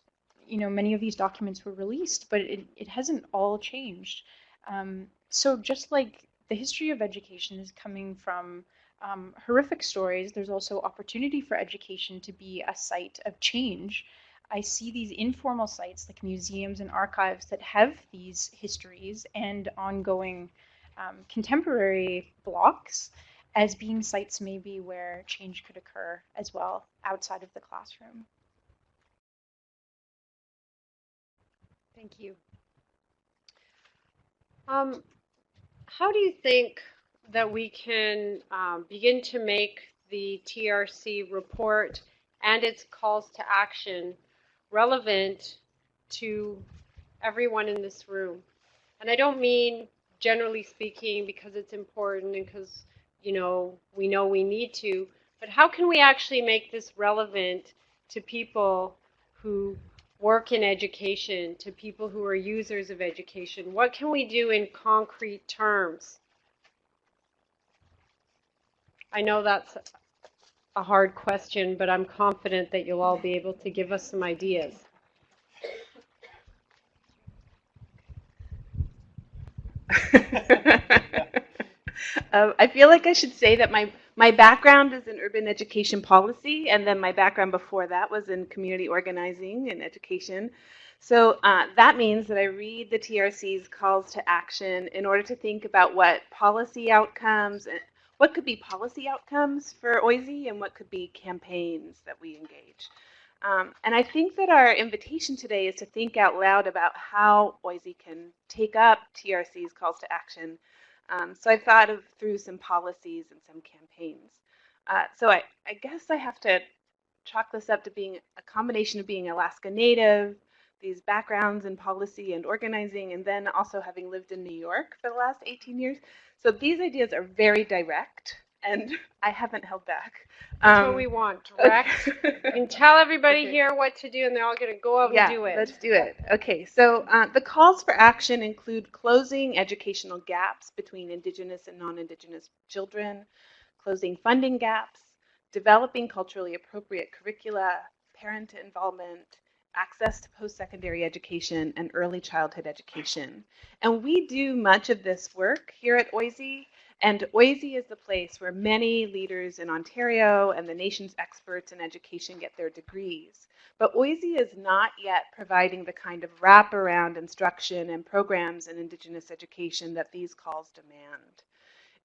many of these documents were released, but it hasn't all changed. So just like the history of education is coming from horrific stories, there's also opportunity for education to be a site of change. I see these informal sites like museums and archives that have these histories and ongoing contemporary blocks as being sites maybe where change could occur as well outside of the classroom. Thank you. How do you think that we can begin to make the TRC report and its calls to action relevant to everyone in this room? And I don't mean generally speaking because it's important and because we know we need to, but how can we actually make this relevant to people who work in education, to people who are users of education? What can we do in concrete terms? I know that's a hard question, but I'm confident that you'll all be able to give us some ideas. I feel like I should say that my background is in urban education policy, and then my background before that was in community organizing and education. So that means that I read the TRC's calls to action in order to think about what policy outcomes, what could be policy outcomes for OISE and what could be campaigns that we engage. And I think that our invitation today is to think out loud about how OISE can take up TRC's calls to action. So I thought through some policies and some campaigns. So I guess I have to chalk this up to being a combination of being Alaska Native, these backgrounds in policy and organizing, and then also having lived in New York for the last 18 years. So these ideas are very direct, and I haven't held back. That's what we want, direct. Okay. You can tell everybody here what to do, and they're all going to go out and do it. Let's do it. Okay, so the calls for action include closing educational gaps between Indigenous and non-Indigenous children, closing funding gaps, developing culturally appropriate curricula, parent involvement, access to post-secondary education, and early childhood education. And we do much of this work here at OISE, and OISE is the place where many leaders in Ontario and the nation's experts in education get their degrees. But OISE is not yet providing the kind of wraparound instruction and programs in Indigenous education that these calls demand.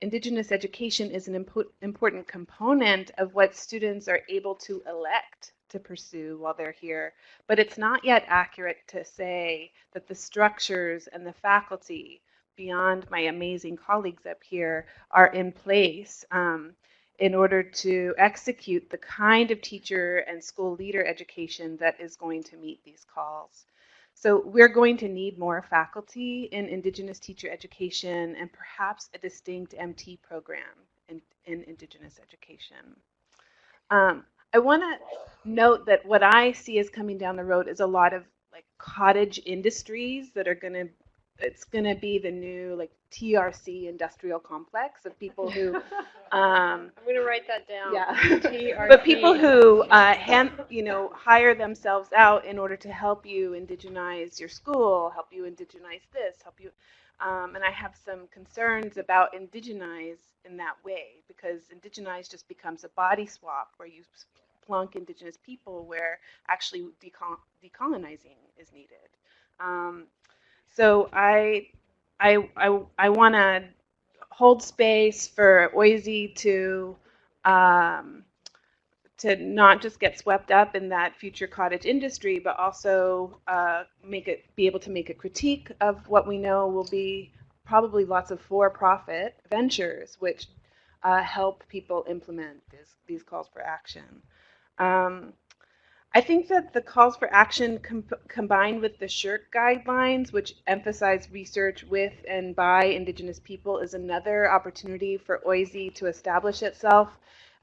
Indigenous education is an important component of what students are able to elect to pursue while they're here, but it's not yet accurate to say that the structures and the faculty, beyond my amazing colleagues up here, are in place in order to execute the kind of teacher and school leader education that is going to meet these calls. So we're going to need more faculty in Indigenous teacher education and perhaps a distinct MT program in Indigenous education. I want to note that what I see is coming down the road is a lot of like cottage industries that are gonna, it's gonna be the new like TRC industrial complex of people who I'm gonna write that down. yeah. TRC. But people who hire themselves out in order to help you indigenize your school, help you indigenize this, help you. And I have some concerns about indigenize in that way, because indigenize just becomes a body swap where you plunk indigenous people where actually decolonizing is needed. So I want to hold space for OISE to not just get swept up in that future cottage industry, but also be able to make a critique of what we know will be probably lots of for-profit ventures, which help people implement these calls for action. I think that the calls for action combined with the SSHRC guidelines, which emphasize research with and by Indigenous people, is another opportunity for OISE to establish itself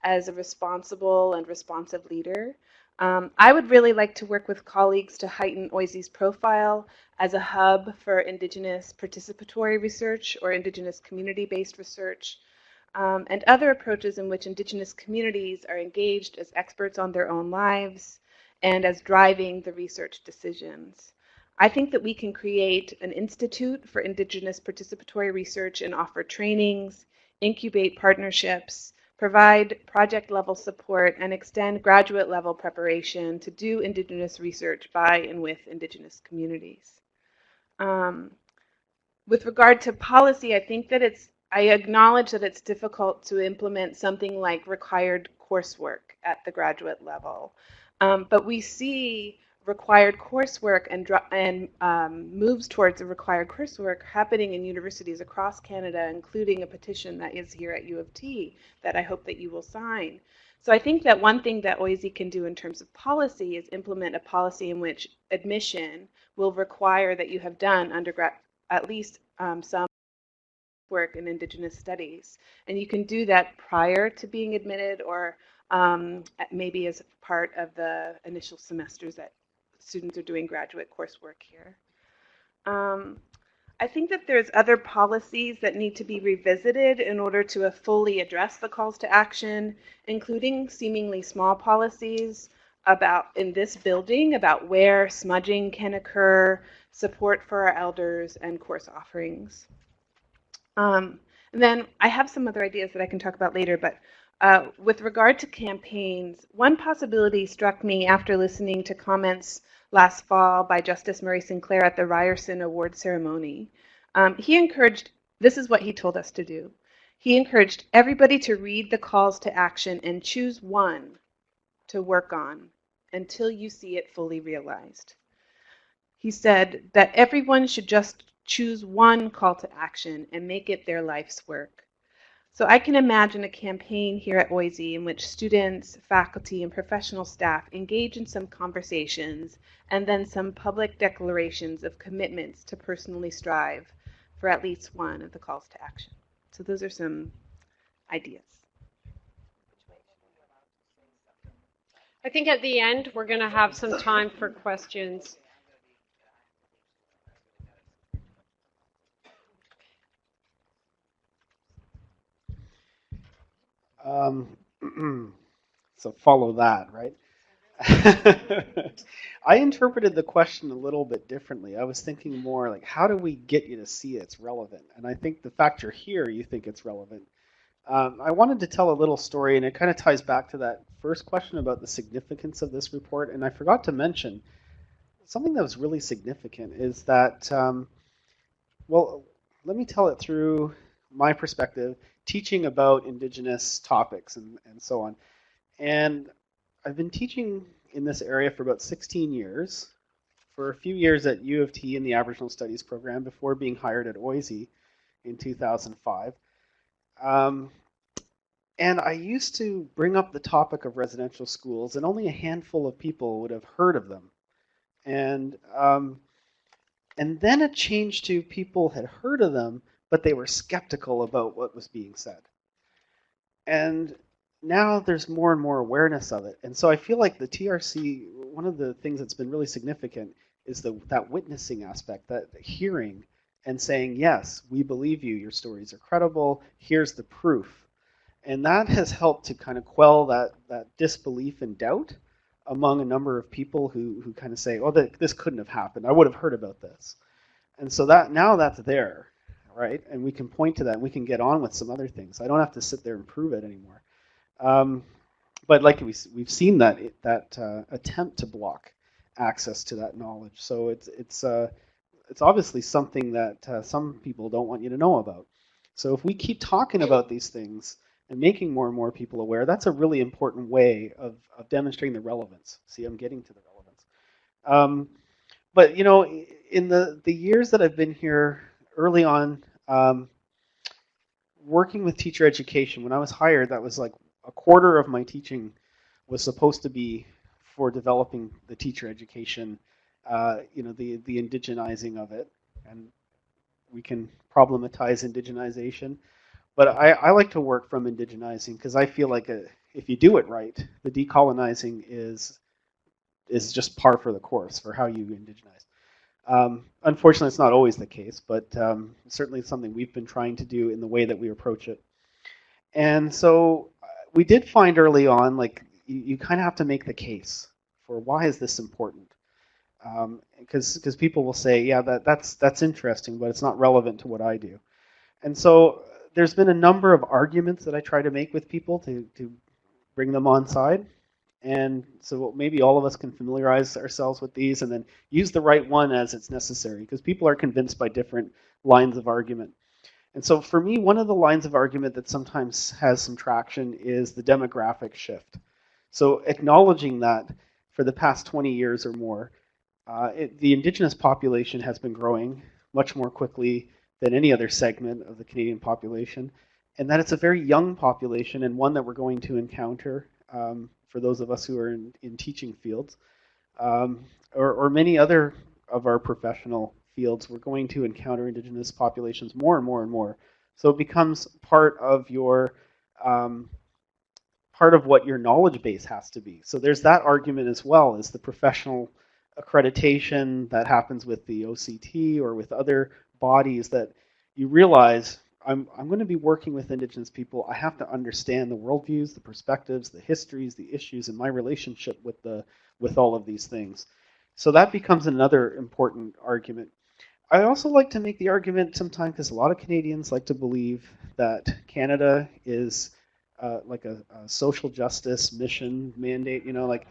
as a responsible and responsive leader. I would really like to work with colleagues to heighten OISE's profile as a hub for Indigenous participatory research or Indigenous community-based research, and other approaches in which Indigenous communities are engaged as experts on their own lives and as driving the research decisions. I think that we can create an institute for Indigenous participatory research and offer trainings, incubate partnerships, provide project-level support, and extend graduate-level preparation to do Indigenous research by and with Indigenous communities. With regard to policy, I acknowledge that it's difficult to implement something like required coursework at the graduate level. But we see required coursework and moves towards a required coursework happening in universities across Canada, including a petition that is here at U of T that I hope that you will sign. So I think that one thing that OISE can do in terms of policy is implement a policy in which admission will require that you have done undergrad, at least some work in Indigenous studies. And you can do that prior to being admitted, or maybe as part of the initial semesters that students are doing graduate coursework here. I think that there's other policies that need to be revisited in order to fully address the calls to action, including seemingly small policies in this building about where smudging can occur, support for our elders, and course offerings. And then I have some other ideas that I can talk about later, but with regard to campaigns, one possibility struck me after listening to comments last fall by Justice Murray Sinclair at the Ryerson Award ceremony. This is what he told us to do. He encouraged everybody to read the calls to action and choose one to work on until you see it fully realized. He said that everyone should just choose one call to action and make it their life's work. So I can imagine a campaign here at OISE in which students, faculty, and professional staff engage in some conversations and then some public declarations of commitments to personally strive for at least one of the calls to action. So those are some ideas. I think at the end, we're going to have some time for questions. So follow that, right? I interpreted the question a little bit differently. I was thinking more like, how do we get you to see it's relevant? And I think the fact you're here, you think it's relevant. I wanted to tell a little story, and it kind of ties back to that first question about the significance of this report. And I forgot to mention something that was really significant is that, well, let me tell it through my perspective, teaching about Indigenous topics and so on. And I've been teaching in this area for about 16 years, for a few years at U of T in the Aboriginal Studies program before being hired at OISE in 2005. And I used to bring up the topic of residential schools, and only a handful of people would have heard of them. And then it changed to people had heard of them, but they were skeptical about what was being said. And now there's more and more awareness of it. And so I feel like the TRC, one of the things that's been really significant is that witnessing aspect, that hearing and saying, yes, we believe you, your stories are credible, here's the proof. And that has helped to kind of quell that disbelief and doubt among a number of people who kind of say, oh, this couldn't have happened. I would have heard about this. And so that now that's there, right? And we can point to that and we can get on with some other things. I don't have to sit there and prove it anymore. But like we've seen that attempt to block access to that knowledge. So it's obviously something that some people don't want you to know about. So if we keep talking about these things and making more and more people aware, that's a really important way of demonstrating the relevance. See, I'm getting to the relevance. But you know, in the years that I've been here, early on, working with teacher education, when I was hired, that was like a quarter of my teaching was supposed to be for developing the teacher education, you know, the indigenizing of it, and we can problematize indigenization. But I like to work from indigenizing because I feel like if you do it right, the decolonizing is just par for the course for how you indigenize. Unfortunately, it's not always the case, but certainly something we've been trying to do in the way that we approach it. And so we did find early on, like, you kind of have to make the case for why is this important? Because people will say, yeah, that's interesting, but it's not relevant to what I do. And so there's been a number of arguments that I try to make with people to bring them on side. And so maybe all of us can familiarize ourselves with these and then use the right one as it's necessary, because people are convinced by different lines of argument. And so for me, one of the lines of argument that sometimes has some traction is the demographic shift. So acknowledging that for the past 20 years or more, the Indigenous population has been growing much more quickly than any other segment of the Canadian population, and that it's a very young population and one that we're going to encounter for those of us who are in teaching fields, or many other of our professional fields, we're going to encounter Indigenous populations more and more and more. So it becomes part of your part of what your knowledge base has to be. So there's that argument as well, is the professional accreditation that happens with the OCT or with other bodies, that you realize I'm going to be working with Indigenous people. I have to understand the worldviews, the perspectives, the histories, the issues, and my relationship with all of these things. So that becomes another important argument. I also like to make the argument sometimes, because a lot of Canadians like to believe that Canada is like a social justice mission mandate, you know, like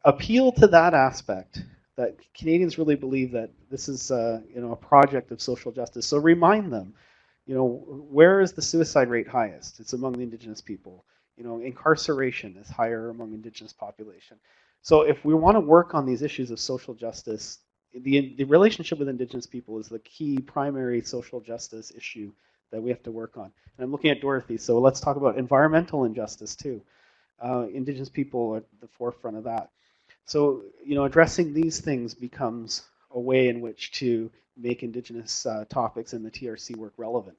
appeal to that aspect, that Canadians really believe that this is you know, a project of social justice. So remind them, you know, where is the suicide rate highest? It's among the Indigenous people. You know, incarceration is higher among Indigenous population. So if we want to work on these issues of social justice, the relationship with Indigenous people is the key primary social justice issue that we have to work on. And I'm looking at Dorothy, so let's talk about environmental injustice too. Indigenous people are at the forefront of that. So, you know, addressing these things becomes a way in which to make Indigenous topics in the TRC work relevant.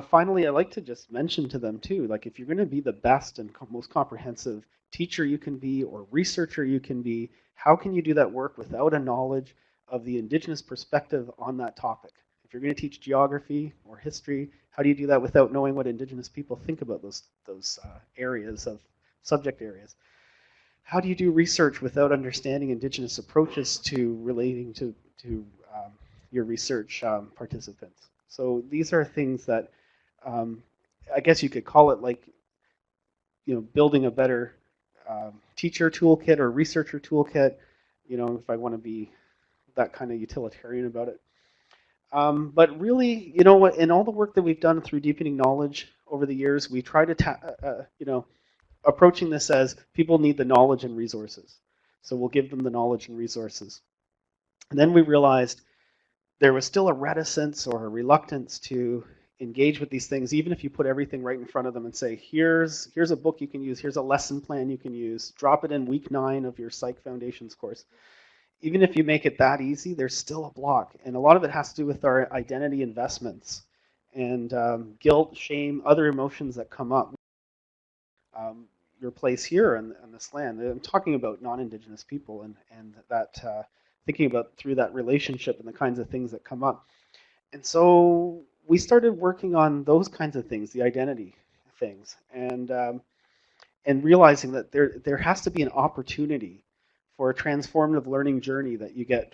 Finally, I like to just mention to them too, like, if you're going to be the best and most comprehensive teacher you can be, or researcher you can be, how can you do that work without a knowledge of the Indigenous perspective on that topic? If you're going to teach geography or history, how do you do that without knowing what Indigenous people think about those areas of subject areas? How do you do research without understanding Indigenous approaches to relating to your research participants? So these are things that I guess you could call it, like, you know, building a better teacher toolkit or researcher toolkit, you know, if I want to be that kind of utilitarian about it. But really, you know what, in all the work that we've done through deepening knowledge over the years, we try to, you know, approaching this as people need the knowledge and resources. So we'll give them the knowledge and resources. And then we realized there was still a reticence or a reluctance to engage with these things, even if you put everything right in front of them and say, here's a book you can use, here's a lesson plan you can use, drop it in week 9 of your Psych Foundations course. Even if you make it that easy, there's still a block. And a lot of it has to do with our identity investments and guilt, shame, other emotions that come up. Your place here on this land. I'm talking about non-Indigenous people and that thinking about through that relationship and the kinds of things that come up. And so we started working on those kinds of things, the identity things, and realizing that there has to be an opportunity for a transformative learning journey that you get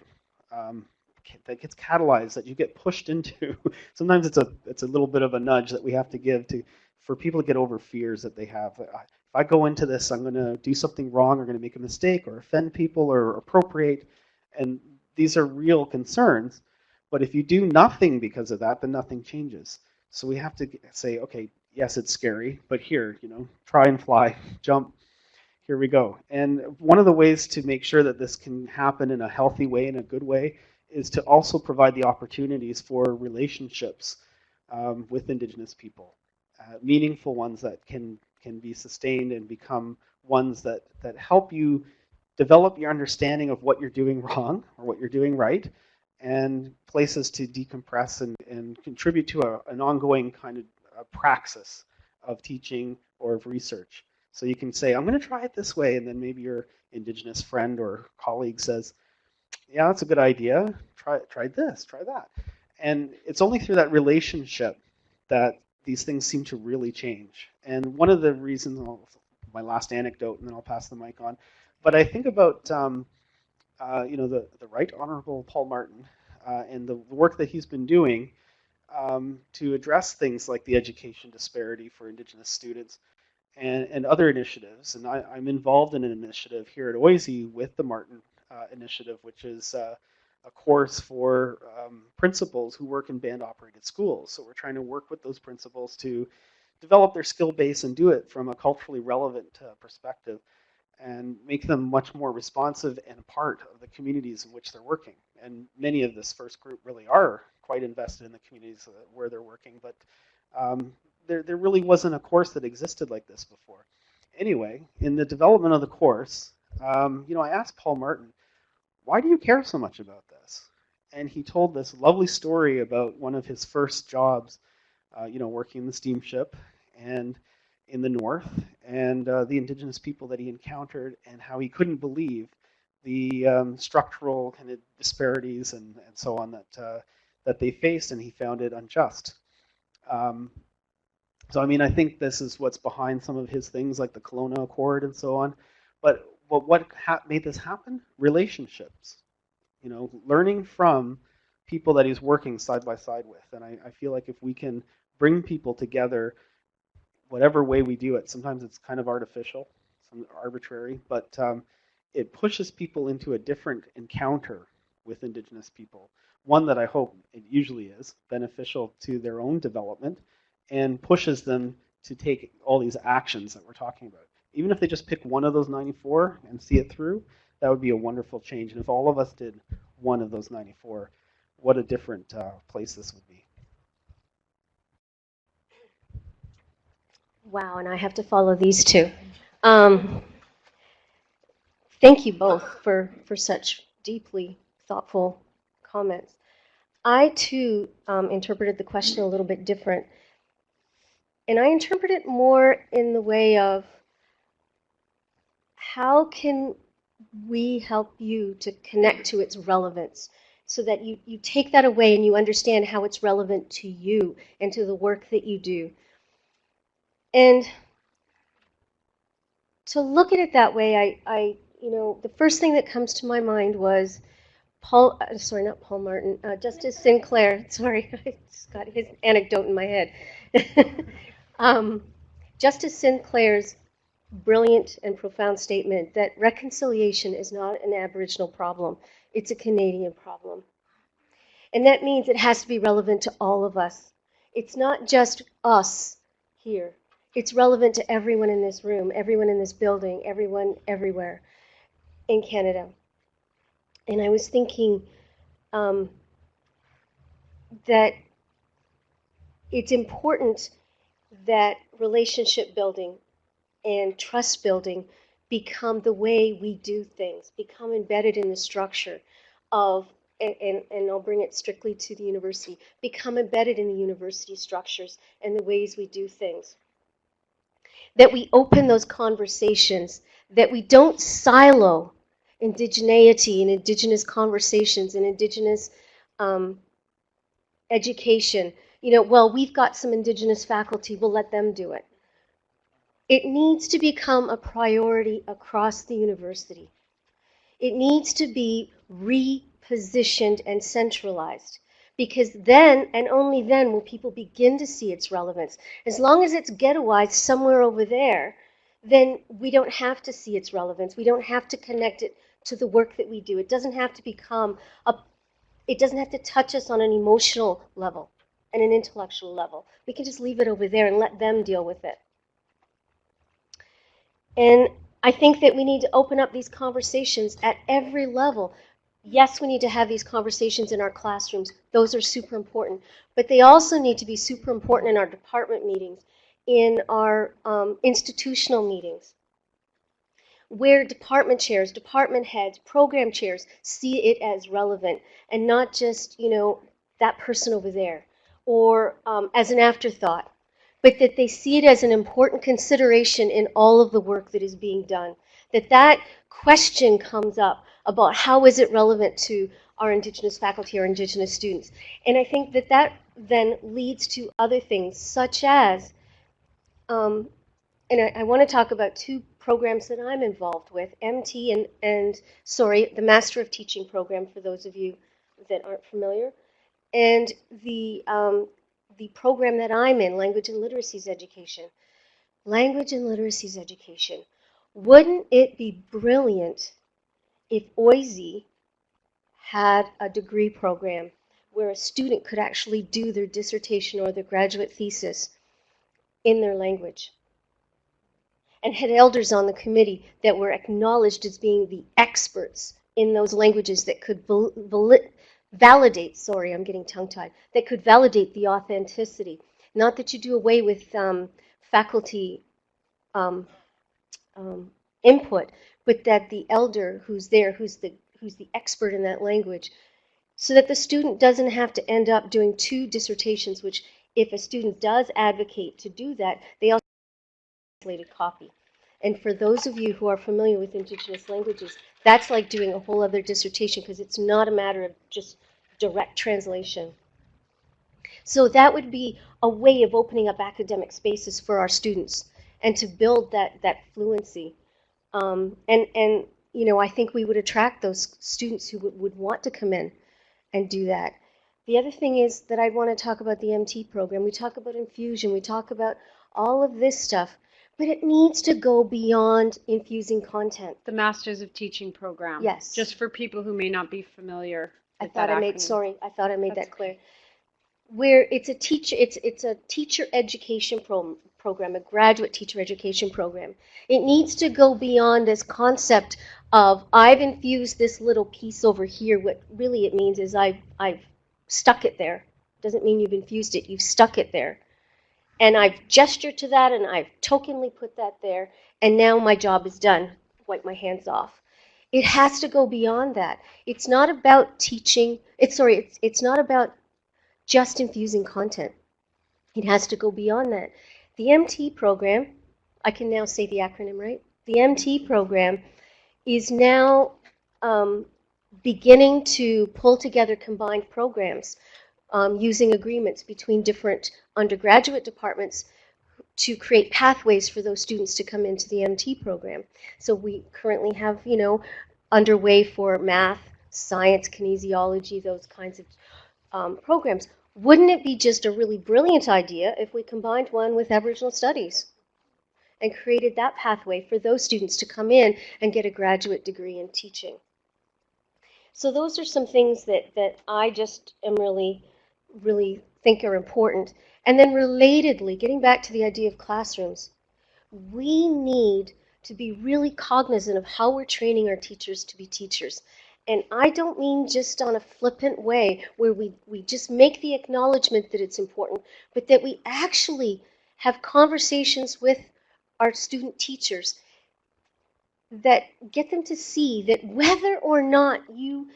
that gets catalyzed, that you get pushed into. Sometimes it's a little bit of a nudge that we have to give for people to get over fears that they have. If I go into this, I'm going to do something wrong, or going to make a mistake, or offend people, or appropriate, and these are real concerns. But if you do nothing because of that, then nothing changes. So we have to say, okay, yes, it's scary, but here, try and fly, jump. Here we go. And one of the ways to make sure that this can happen in a healthy way, in a good way, is to also provide the opportunities for relationships with Indigenous people, meaningful ones that can be sustained and become ones that help you develop your understanding of what you're doing wrong or what you're doing right, and places to decompress and contribute to an ongoing kind of praxis of teaching or of research. So you can say, I'm going to try it this way, and then maybe your Indigenous friend or colleague says, yeah, that's a good idea. Try this, try that. And it's only through that relationship that these things seem to really change. And one of the reasons, my last anecdote, and then I'll pass the mic on, but I think about the Right Honorable Paul Martin and the work that he's been doing to address things like the education disparity for Indigenous students and other initiatives. And I'm involved in an initiative here at OISE with the Martin Initiative, which is a course for principals who work in band-operated schools. So we're trying to work with those principals to develop their skill base and do it from a culturally relevant perspective, and make them much more responsive and a part of the communities in which they're working. And many of this first group really are quite invested in the communities where they're working, but there really wasn't a course that existed like this before. Anyway, in the development of the course, I asked Paul Martin, why do you care so much about this? And he told this lovely story about one of his first jobs, working in the steamship and in the north, and the Indigenous people that he encountered, and how he couldn't believe the structural kind of disparities and so on that they faced, and he found it unjust. So I think this is what's behind some of his things, like the Kelowna Accord and so on. But what made this happen? Relationships. Learning from people that he's working side by side with. And I feel like if we can bring people together, whatever way we do it, sometimes it's kind of artificial, some arbitrary, but it pushes people into a different encounter with Indigenous people. One that I hope it usually is beneficial to their own development, and pushes them to take all these actions that we're talking about. Even if they just pick one of those 94 and see it through, that would be a wonderful change. And if all of us did one of those 94, what a different place this would be. Wow, and I have to follow these two. Thank you both for such deeply thoughtful comments. I, too, interpreted the question a little bit different. And I interpret it more in the way of, how can we help you to connect to its relevance, so that you take that away and you understand how it's relevant to you and to the work that you do. And to look at it that way, I the first thing that comes to my mind was not Paul Martin, Justice Sinclair. Sorry, I just got his anecdote in my head. Justice Sinclair's brilliant and profound statement that reconciliation is not an Aboriginal problem, it's a Canadian problem. And that means it has to be relevant to all of us. It's not just us here. It's relevant to everyone in this room, everyone in this building, everyone everywhere in Canada. And I was thinking that it's important that relationship building and trust building become the way we do things, become embedded in the structure of, and I'll bring it strictly to the university, become embedded in the university structures and the ways we do things. That we open those conversations, that we don't silo indigeneity and Indigenous conversations and Indigenous education. You know, well, we've got some Indigenous faculty, we'll let them do it. It needs to become a priority across the university. It needs to be repositioned and centralized, because then and only then will people begin to see its relevance. As long as it's ghettoized somewhere over there, then we don't have to see its relevance. We don't have to connect it to the work that we do. It doesn't have to become it doesn't have to touch us on an emotional level and an intellectual level. We can just leave it over there and let them deal with it. And I think that we need to open up these conversations at every level. Yes, we need to have these conversations in our classrooms. Those are super important. But they also need to be super important in our department meetings, in our institutional meetings, where department chairs, department heads, program chairs see it as relevant and not just, you know, that person over there or as an afterthought, but that they see it as an important consideration in all of the work that is being done. That question comes up about how is it relevant to our Indigenous faculty or Indigenous students. And I think that then leads to other things such as, and I want to talk about two programs that I'm involved with, MT and the Master of Teaching program for those of you that aren't familiar, and the program that I'm in, Language and Literacies Education. Language and Literacies Education. Wouldn't it be brilliant if OISE had a degree program where a student could actually do their dissertation or their graduate thesis in their language, and had elders on the committee that were acknowledged as being the experts in those languages that could validate, sorry, I'm getting tongue-tied, that could validate the authenticity. Not that you do away with faculty input, but that the elder who's there, who's the expert in that language, so that the student doesn't have to end up doing two dissertations, which if a student does advocate to do that, they also translated copy. And for those of you who are familiar with Indigenous languages, that's like doing a whole other dissertation because it's not a matter of just direct translation. So that would be a way of opening up academic spaces for our students and to build that fluency. And you know, I think we would attract those students who would want to come in and do that. The other thing is that I want to talk about the MT program. We talk about infusion. We talk about all of this stuff. But it needs to go beyond infusing content. The Masters of Teaching program. Yes. Just for people who may not be familiar with I thought I made That's that clear. Where it's a teacher education program, a graduate teacher education program. It needs to go beyond this concept of I've infused this little piece over here. What really it means is I've stuck it there. Doesn't mean you've infused it. You've stuck it there. And I've gestured to that, and I've tokenly put that there, and now my job is done. Wipe my hands off. It has to go beyond that. It's not about teaching. It's not about just infusing content. It has to go beyond that. The MT program, I can now say the acronym, right? The MT program is now beginning to pull together combined programs using agreements between different undergraduate departments to create pathways for those students to come into the MT program. So we currently have, you know, underway for math, science, kinesiology, those kinds of programs. Wouldn't it be just a really brilliant idea if we combined one with Aboriginal Studies and created that pathway for those students to come in and get a graduate degree in teaching? So those are some things that I just am really think are important. And then relatedly, getting back to the idea of classrooms, we need to be really cognizant of how we're training our teachers to be teachers. And I don't mean just on a flippant way where we just make the acknowledgement that it's important, but that we actually have conversations with our student teachers that get them to see that whether or not you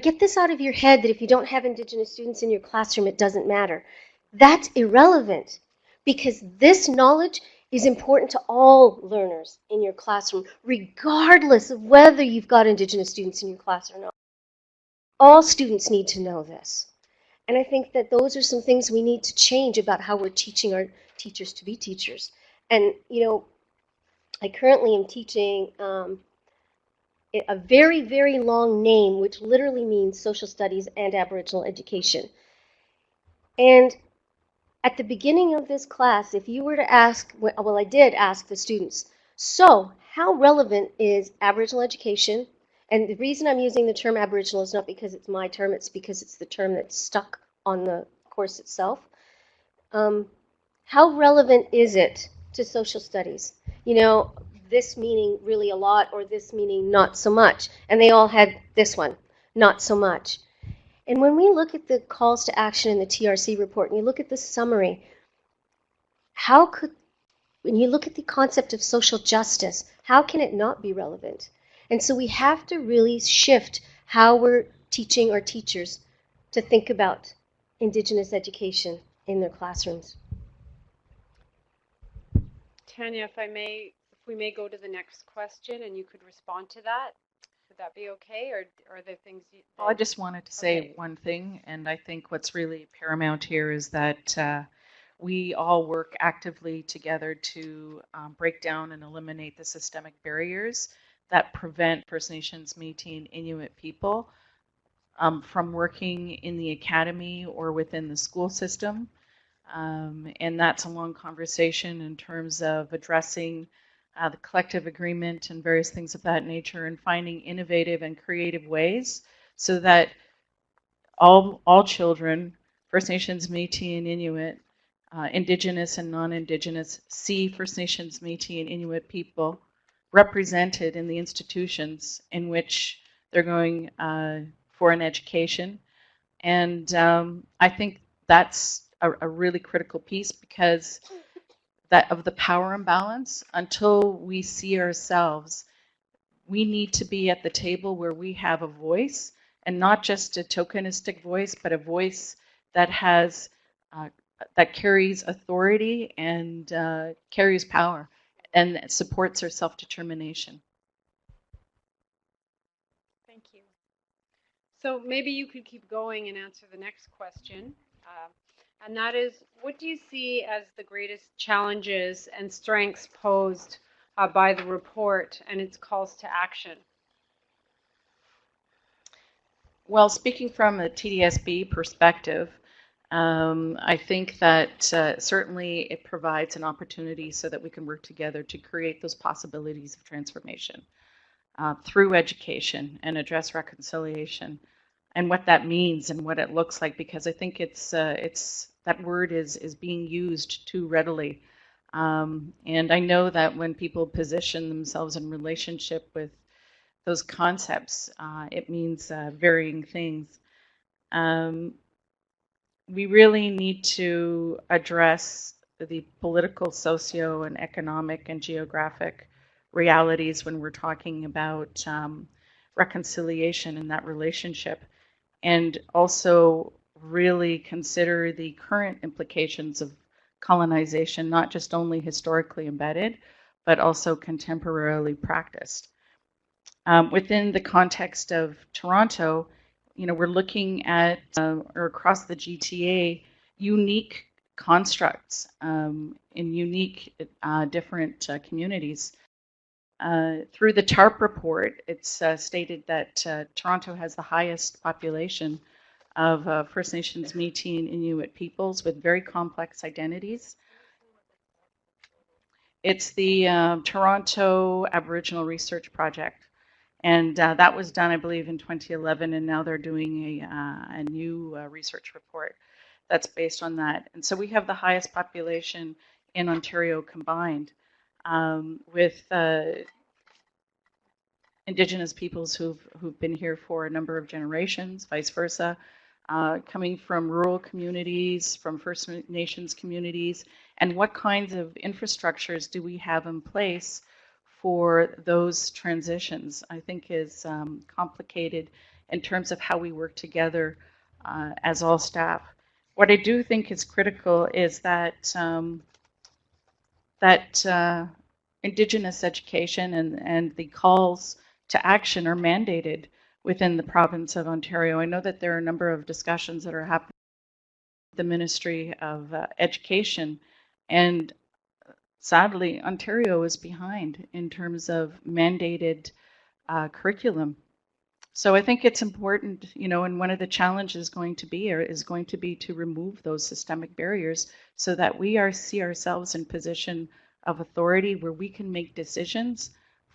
get this out of your head that if you don't have Indigenous students in your classroom, it doesn't matter. That's irrelevant, because this knowledge is important to all learners in your classroom, regardless of whether you've got Indigenous students in your class or not. All students need to know this. And I think that those are some things we need to change about how we're teaching our teachers to be teachers. And, you know, I currently am teaching a very, very long name, which literally means social studies and Aboriginal education. And at the beginning of this class, if you were to ask, well, I did ask the students, so how relevant is Aboriginal education? And the reason I'm using the term Aboriginal is not because it's my term, it's because it's the term that's stuck on the course itself. How relevant is it to social studies? You know, this meaning really a lot or this meaning not so much. And they all had this one, not so much. And when we look at the calls to action in the TRC report and you look at the summary, how could, when you look at the concept of social justice, how can it not be relevant? And so we have to really shift how we're teaching our teachers to think about Indigenous education in their classrooms. Tanya, if we may go to the next question and you could respond to that. Would that be okay, or are there things you... Well, I just wanted to say Okay. one thing, and I think what's really paramount here is that we all work actively together to break down and eliminate the systemic barriers that prevent First Nations, Métis, and Inuit people from working in the academy or within the school system. And that's a long conversation in terms of addressing the collective agreement and various things of that nature, and finding innovative and creative ways so that all children, First Nations, Métis, and Inuit, Indigenous and non-Indigenous, see First Nations, Métis, and Inuit people represented in the institutions in which they're going for an education. And I think that's a really critical piece, because that of the power imbalance, until we see ourselves, we need to be at the table where we have a voice, and not just a tokenistic voice, but a voice that has that carries authority and carries power and supports our self-determination. Thank you. So maybe you could keep going and answer the next question. And that is, what do you see as the greatest challenges and strengths posed by the report and its calls to action? Well, speaking from a TDSB perspective, I think that certainly it provides an opportunity so that we can work together to create those possibilities of transformation through education and address reconciliation, and what that means and what it looks like, because I think it's that word is being used too readily. And I know that when people position themselves in relationship with those concepts, it means varying things. We really need to address the political, socio, and economic and geographic realities when we're talking about reconciliation in that relationship, and also really consider the current implications of colonization, not just only historically embedded, but also contemporarily practiced. Within the context of Toronto, you know, we're looking at, or across the GTA, unique constructs in unique different communities. Through the TARP report, it's stated that Toronto has the highest population of First Nations, Métis, and Inuit peoples with very complex identities. It's the Toronto Aboriginal Research Project. And that was done, I believe, in 2011, and now they're doing a new research report that's based on that. And so we have the highest population in Ontario combined, with Indigenous peoples who've been here for a number of generations, vice versa, coming from rural communities, from First Nations communities, and what kinds of infrastructures do we have in place for those transitions, I think is complicated in terms of how we work together as all staff. What I do think is critical is that that Indigenous education and the calls to action are mandated within the province of Ontario. I know that there are a number of discussions that are happening with the Ministry of Education, and sadly, Ontario is behind in terms of mandated curriculum. So I think it's important, and one of the challenges is going to be to remove those systemic barriers so that we see ourselves in position of authority where we can make decisions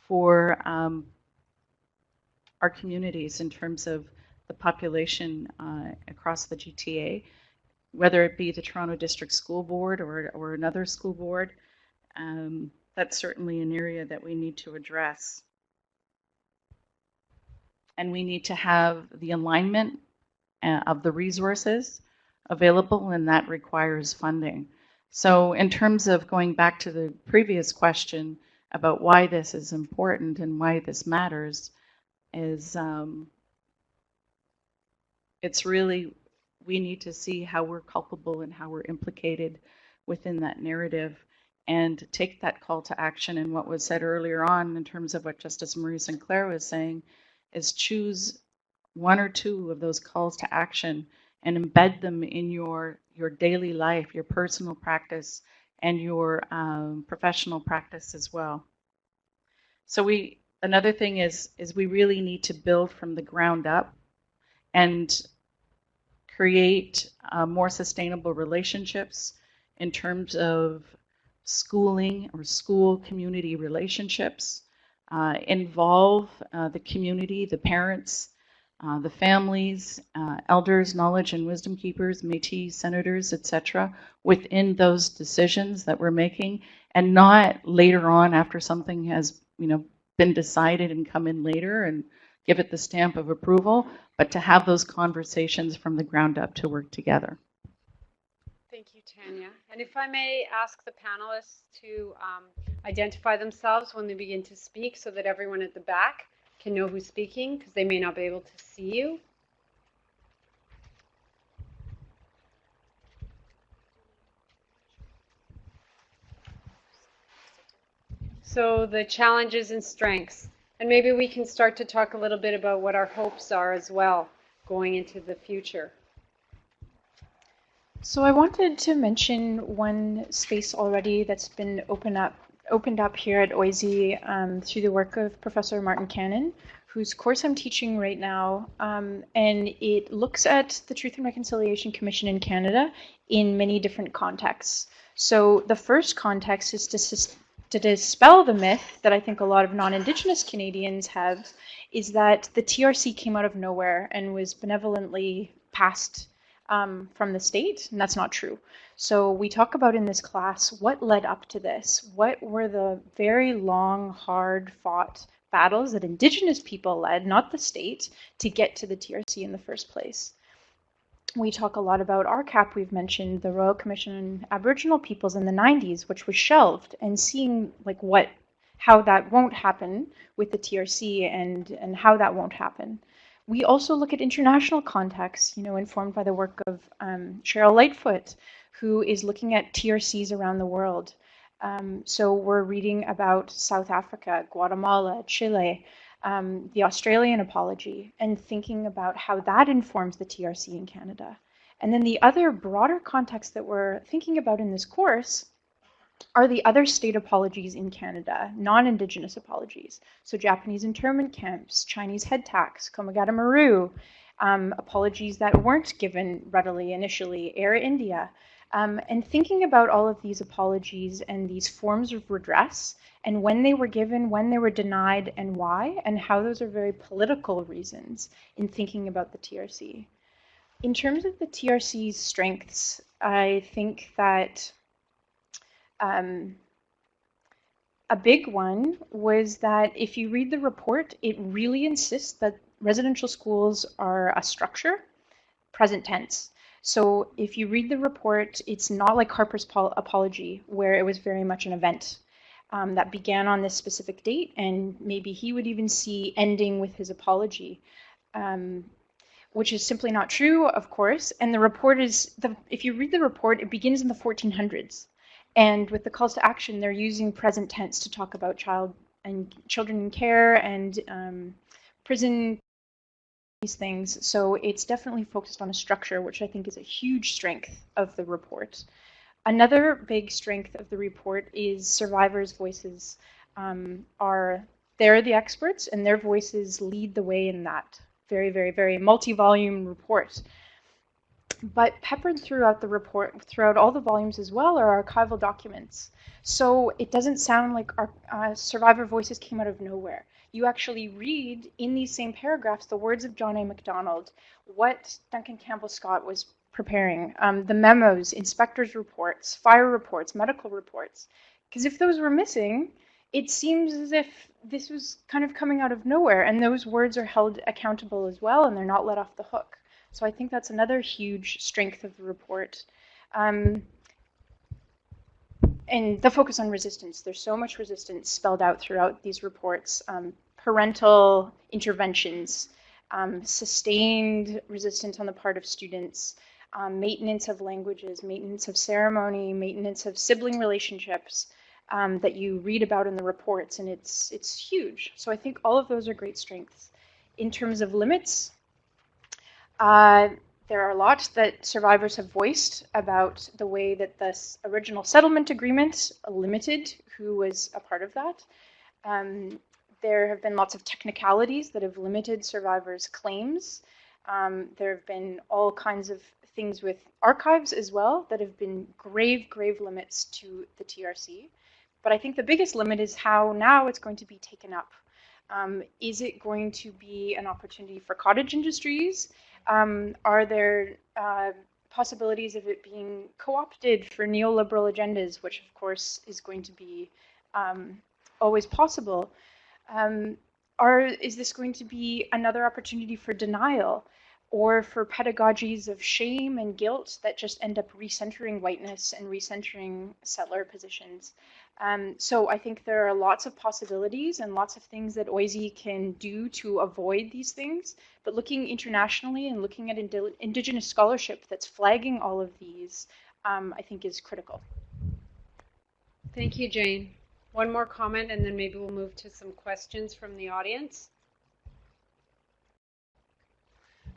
for our communities in terms of the population across the GTA, whether it be the Toronto District School Board or another school board. That's certainly an area that we need to address. And we need to have the alignment of the resources available, and that requires funding. So in terms of going back to the previous question about why this is important and why this matters, is it's really, we need to see how we're culpable and how we're implicated within that narrative, and take that call to action. And what was said earlier on in terms of what Justice Marie Sinclair was saying is choose one or two of those calls to action and embed them in your daily life, your personal practice, and your professional practice as well. So another thing is we really need to build from the ground up and create more sustainable relationships in terms of schooling or school community relationships. Involve the community, the parents, the families, elders, knowledge and wisdom keepers, Métis, senators, etc., within those decisions that we're making, and not later on after something has been decided and come in later and give it the stamp of approval, but to have those conversations from the ground up to work together. Thank you, Tanya. And if I may ask the panelists to identify themselves when they begin to speak so that everyone at the back can know who's speaking, because they may not be able to see you. So the challenges and strengths. And maybe we can start to talk a little bit about what our hopes are as well going into the future. So I wanted to mention one space already that's been opened up here at OISE through the work of Professor Martin Cannon, whose course I'm teaching right now, and it looks at the Truth and Reconciliation Commission in Canada in many different contexts. So the first context is to dispel the myth that I think a lot of non-Indigenous Canadians have, is that the TRC came out of nowhere and was benevolently passed from the state, and that's not true. So we talk about in this class what led up to this. What were the very long, hard-fought battles that Indigenous people led, not the state, to get to the TRC in the first place? We talk a lot about RCAP. We've mentioned the Royal Commission on Aboriginal Peoples in the 90s, which was shelved, and seeing how that won't happen with the TRC and how that won't happen. We also look at international contexts, informed by the work of Cheryl Lightfoot, who is looking at TRCs around the world. So we're reading about South Africa, Guatemala, Chile, the Australian apology, and thinking about how that informs the TRC in Canada. And then the other broader context that we're thinking about in this course are the other state apologies in Canada, non-Indigenous apologies. So Japanese internment camps, Chinese head tax, Komagata Maru, apologies that weren't given readily initially, Air India, and thinking about all of these apologies and these forms of redress and when they were given, when they were denied, and why, and how those are very political reasons in thinking about the TRC. In terms of the TRC's strengths, I think that a big one was that if you read the report, it really insists that residential schools are a structure, present tense. So if you read the report, it's not like Harper's apology, where it was very much an event that began on this specific date, and maybe he would even see ending with his apology, which is simply not true, of course. And the report is, if you read the report, it begins in the 1400s. And with the calls to action, they're using present tense to talk about children in care and prison, these things. So it's definitely focused on a structure, which I think is a huge strength of the report. Another big strength of the report is survivors' voices. They're the experts, and their voices lead the way in that very, very, very multi-volume report. But peppered throughout the report, throughout all the volumes as well, are archival documents. So it doesn't sound like our survivor voices came out of nowhere. You actually read in these same paragraphs the words of John A. MacDonald, what Duncan Campbell Scott was preparing, the memos, inspectors' reports, fire reports, medical reports. Because if those were missing, it seems as if this was kind of coming out of nowhere, and those words are held accountable as well, and they're not let off the hook. So I think that's another huge strength of the report. And the focus on resistance. There's so much resistance spelled out throughout these reports. Parental interventions, sustained resistance on the part of students, maintenance of languages, maintenance of ceremony, maintenance of sibling relationships that you read about in the reports, and it's huge. So I think all of those are great strengths. In terms of limits, there are a lot that survivors have voiced about the way that this original settlement agreement limited who was a part of that. There have been lots of technicalities that have limited survivors' claims. There have been all kinds of things with archives as well that have been grave, grave limits to the TRC. But I think the biggest limit is how now it's going to be taken up. Is it going to be an opportunity for cottage industries? Are there possibilities of it being co-opted for neoliberal agendas, which of course is going to be always possible? Is this going to be another opportunity for denial or for pedagogies of shame and guilt that just end up recentering whiteness and recentering settler positions? So I think there are lots of possibilities and lots of things that OISE can do to avoid these things, but looking internationally and looking at Indigenous scholarship that's flagging all of these, I think is critical. Thank you, Jane. One more comment and then maybe we'll move to some questions from the audience.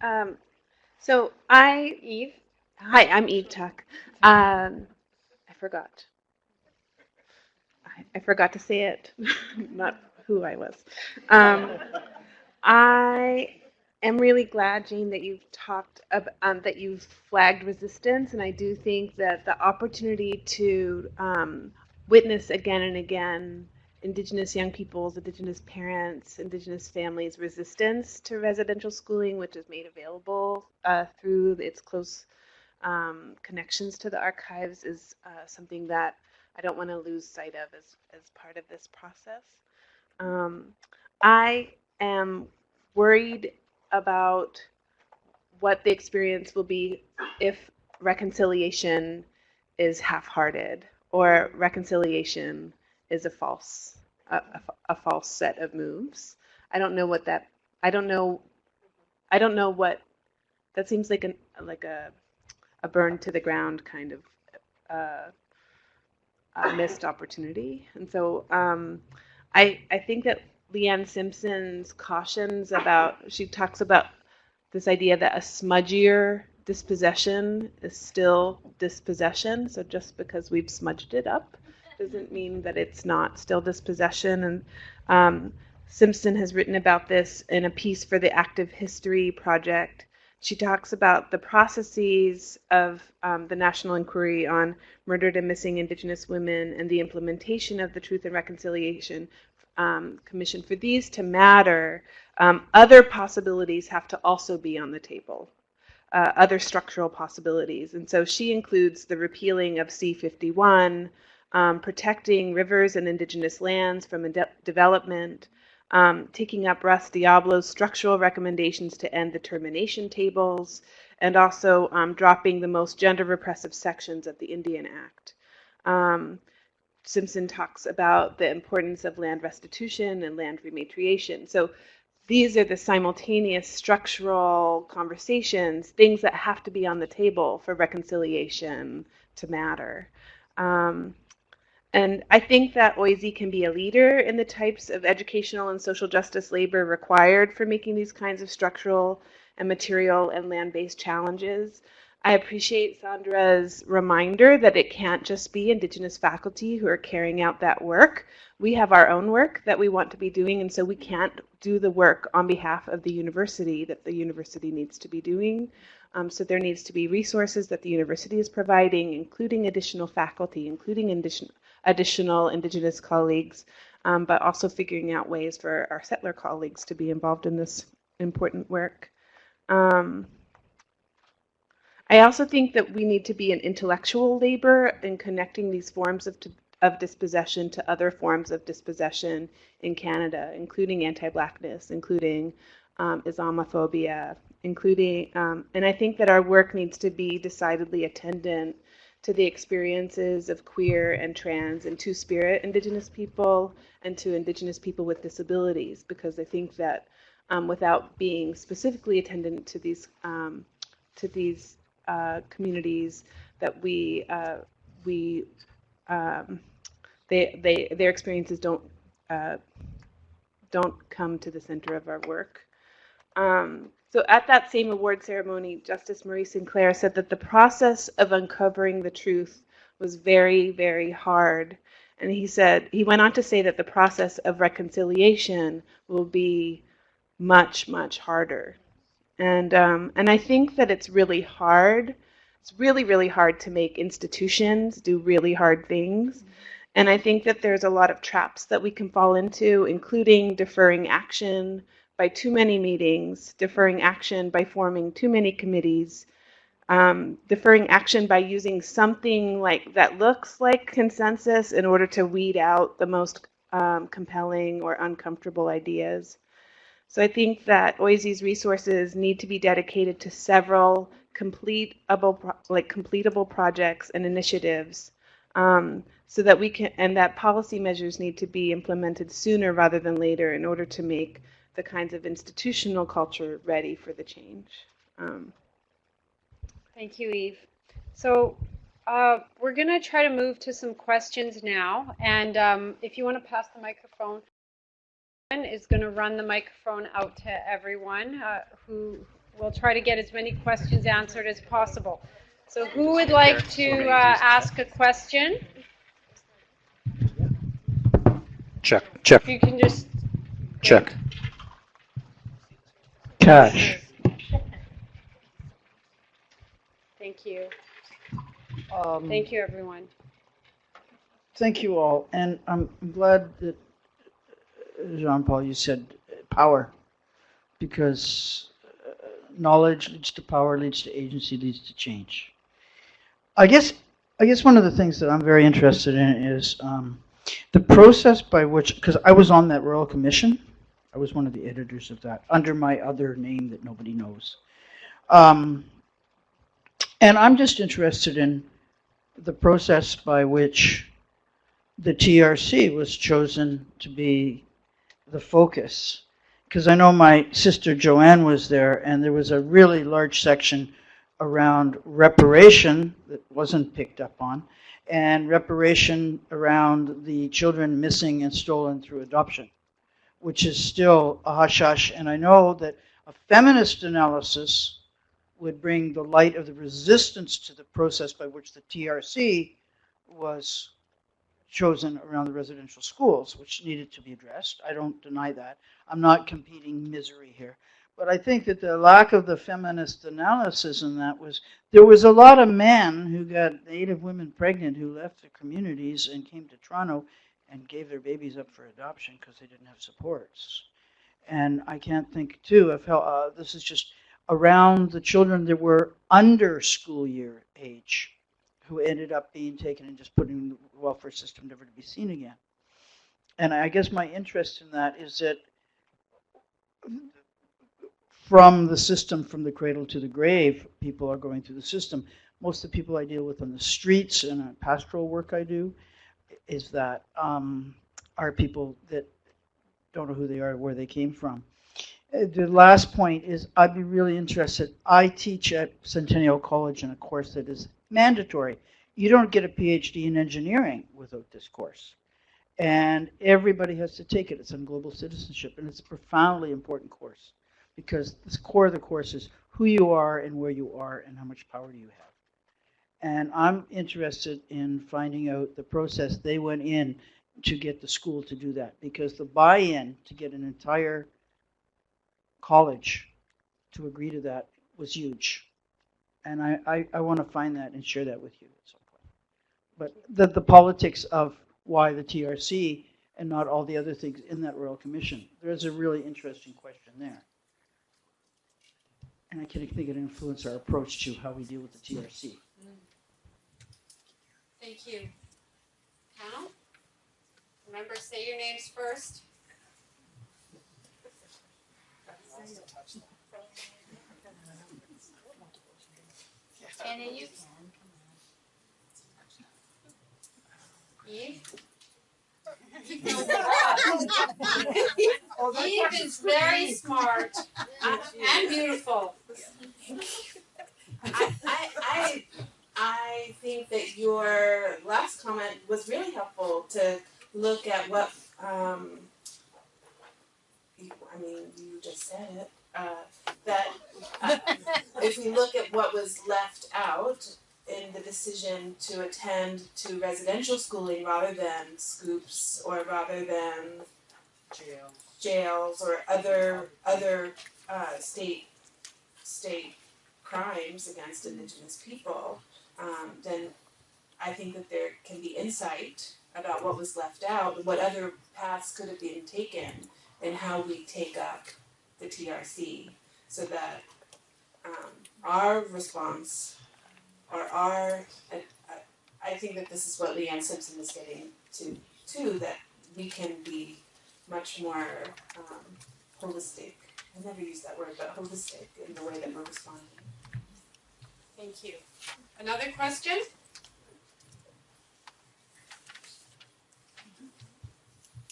Eve. Hi, I'm Eve Tuck. I forgot to say it, not who I was. I am really glad, Jane, that you've talked about, that you've flagged resistance, and I do think that the opportunity to witness again and again Indigenous young people's, Indigenous parents, Indigenous families' resistance to residential schooling, which is made available through its close connections to the archives, is something that I don't want to lose sight of as part of this process. I am worried about what the experience will be if reconciliation is half-hearted or reconciliation is a false set of moves. I don't know what that. I don't know what that seems like. A burn to the ground kind of a missed opportunity. And so I think that Leanne Simpson's cautions about, she talks about this idea that a smudgier dispossession is still dispossession. So just because we've smudged it up doesn't mean that it's not still dispossession. And Simpson has written about this in a piece for the Active History Project. She talks about the processes of the National Inquiry on Murdered and Missing Indigenous Women and the implementation of the Truth and Reconciliation Commission. For these to matter, other possibilities have to also be on the table, other structural possibilities. And so she includes the repealing of C-51, protecting rivers and Indigenous lands from development, taking up Russ Diablo's structural recommendations to end the termination tables, and also dropping the most gender repressive sections of the Indian Act. Simpson talks about the importance of land restitution and land rematriation. So these are the simultaneous structural conversations, things that have to be on the table for reconciliation to matter. And I think that OISE can be a leader in the types of educational and social justice labor required for making these kinds of structural and material and land-based challenges. I appreciate Sandra's reminder that it can't just be Indigenous faculty who are carrying out that work. We have our own work that we want to be doing, and so we can't do the work on behalf of the university that the university needs to be doing. So there needs to be resources that the university is providing, including additional faculty, including additional Indigenous colleagues, but also figuring out ways for our settler colleagues to be involved in this important work. I also think that we need to be an intellectual labor in connecting these forms of dispossession to other forms of dispossession in Canada, including anti-Blackness, including Islamophobia, including, and I think that our work needs to be decidedly attendant to the experiences of queer and trans and two-spirit Indigenous people and to Indigenous people with disabilities, because I think that without being specifically attendant to these communities, that their experiences don't come to the center of our work. So at that same award ceremony, Justice Marie Sinclair said that the process of uncovering the truth was very, very hard. And he went on to say that the process of reconciliation will be much, much harder. And I think that it's really hard. It's really, really hard to make institutions do really hard things. And I think that there's a lot of traps that we can fall into, including deferring action by too many meetings, deferring action by forming too many committees, deferring action by using something like that looks like consensus in order to weed out the most compelling or uncomfortable ideas. So I think that OISE's resources need to be dedicated to several completable projects and initiatives, so that we can, and that policy measures need to be implemented sooner rather than later in order to make the kinds of institutional culture ready for the change. Thank you, Eve. So we're going to try to move to some questions now. And if you want to pass the microphone, is going to run the microphone out to everyone who will try to get as many questions answered as possible. So who would like to ask a question? Check. If you can just... Check. Cash. Thank you. Thank you, everyone. Thank you all. And I'm glad that, Jean-Paul, you said power, because knowledge leads to power, leads to agency, leads to change. I guess one of the things that I'm very interested in is the process by which, because I was on that Royal Commission, I was one of the editors of that, under my other name that nobody knows. And I'm just interested in the process by which the TRC was chosen to be the focus. Because I know my sister Joanne was there, and there was a really large section around reparation that wasn't picked up on, and reparation around the children missing and stolen through adoption, which is still a hush-hush. And I know that a feminist analysis would bring the light of the resistance to the process by which the TRC was chosen around the residential schools, which needed to be addressed. I don't deny that. I'm not competing misery here. But I think that the lack of the feminist analysis in that was, there was a lot of men who got Native women pregnant who left their communities and came to Toronto and gave their babies up for adoption because they didn't have supports. And I can't think, too, of how this is just around the children that were under school year age who ended up being taken and just put in the welfare system, never to be seen again. And I guess my interest in that is that from the system, from the cradle to the grave, people are going through the system. Most of the people I deal with on the streets and pastoral work I do is that are people that don't know who they are, where they came from. The last point is I'd be really interested. I teach at Centennial College in a course that is mandatory, You don't get a PhD in engineering without this course. And everybody has to take it. It's on global citizenship, and it's a profoundly important course because the core of the course is who you are and where you are and how much power do you have. And I'm interested in finding out the process they went in to get the school to do that, because the buy-in to get an entire college to agree to that was huge. And I want to find that and share that with you at some point. But the politics of why the TRC and not all the other things in that Royal Commission, there's a really interesting question there. And I think it influence our approach to how we deal with the TRC. Thank you. Panel? Remember, say your names first. Tanya, you Eve? Eve is very smart and beautiful. I think that your last comment was really helpful to look at what, you just said it, that if we look at what was left out in the decision to attend to residential schooling rather than scoops or rather than jails or other state crimes against Indigenous people, then I think that there can be insight about what was left out, what other paths could have been taken, and how we take up the TRC, so that our response or I think that this is what Leanne Simpson is getting to too, that we can be much more holistic. I never use that word, but holistic in the way that we're responding. Thank you. Another question?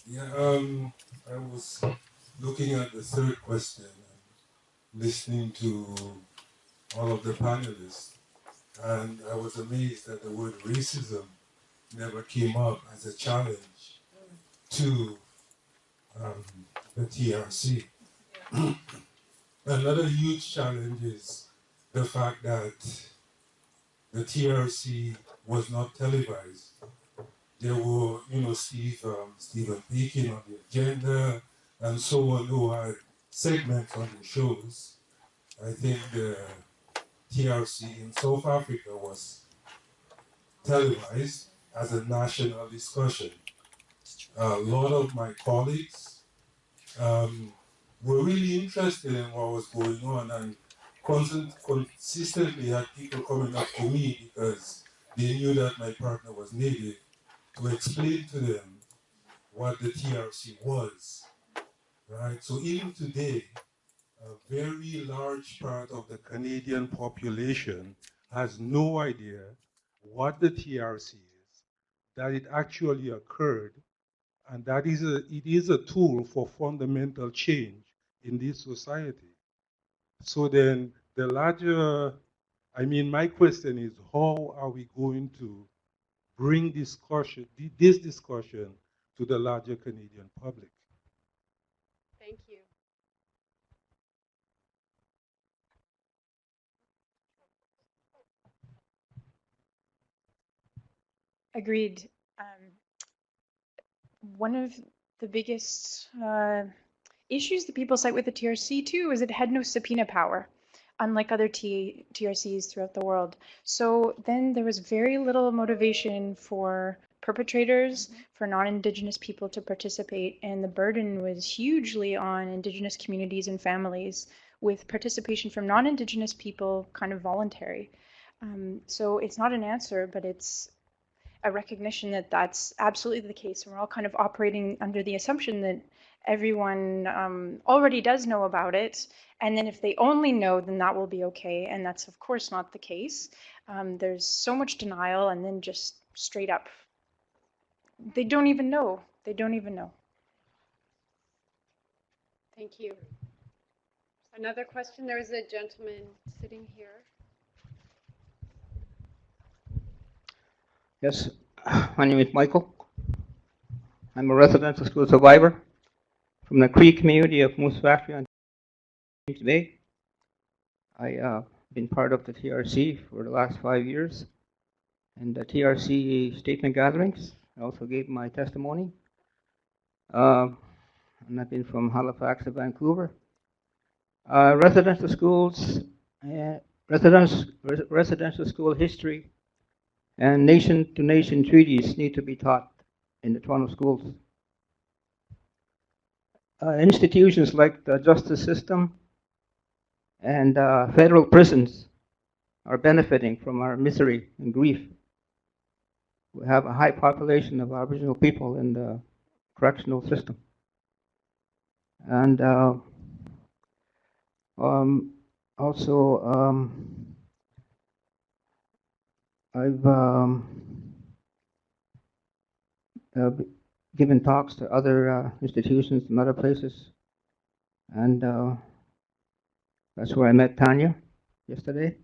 Yeah, I was looking at the third question and listening to all of the panelists, and I was amazed that the word racism never came up as a challenge to the TRC. Another huge challenge is the fact that the TRC was not televised. There were, Stephen Pekin on the agenda and so on, who had segments on the shows. I think the TRC in South Africa was televised as a national discussion. A lot of my colleagues were really interested in what was going on and consistently had people coming up to me because they knew that my partner was Native, to explain to them what the TRC was, right? So even today, a very large part of the Canadian population has no idea what the TRC is, that it actually occurred, and that it is a tool for fundamental change in this society. So then my question is, how are we going to bring this discussion to the larger Canadian public? Thank you. Agreed. One of the biggest issues that people cite with the TRC too is it had no subpoena power, unlike other TRCs throughout the world. So then there was very little motivation for perpetrators, for non-Indigenous people to participate, and the burden was hugely on Indigenous communities and families, with participation from non-Indigenous people kind of voluntary. So it's not an answer, but it's a recognition that that's absolutely the case. We're all kind of operating under the assumption that everyone already does know about it, and then if they only know, then that will be okay, and that's of course not the case. There's so much denial, and then just straight up, they don't even know. They don't even know. Thank you. Another question? There was a gentleman sitting here. Yes, my name is Michael. I'm a residential school survivor from the Cree community of Moose Factory on James Bay. I've been part of the TRC for the last 5 years and the TRC statement gatherings. I also gave my testimony. And I've been from Halifax to Vancouver. Residential schools, residential school history and nation-to-nation treaties need to be taught in the Toronto schools. Institutions like the justice system and federal prisons are benefiting from our misery and grief. We have a high population of Aboriginal people in the correctional system. And also, I've given talks to other institutions and other places, and that's where I met Tanya yesterday.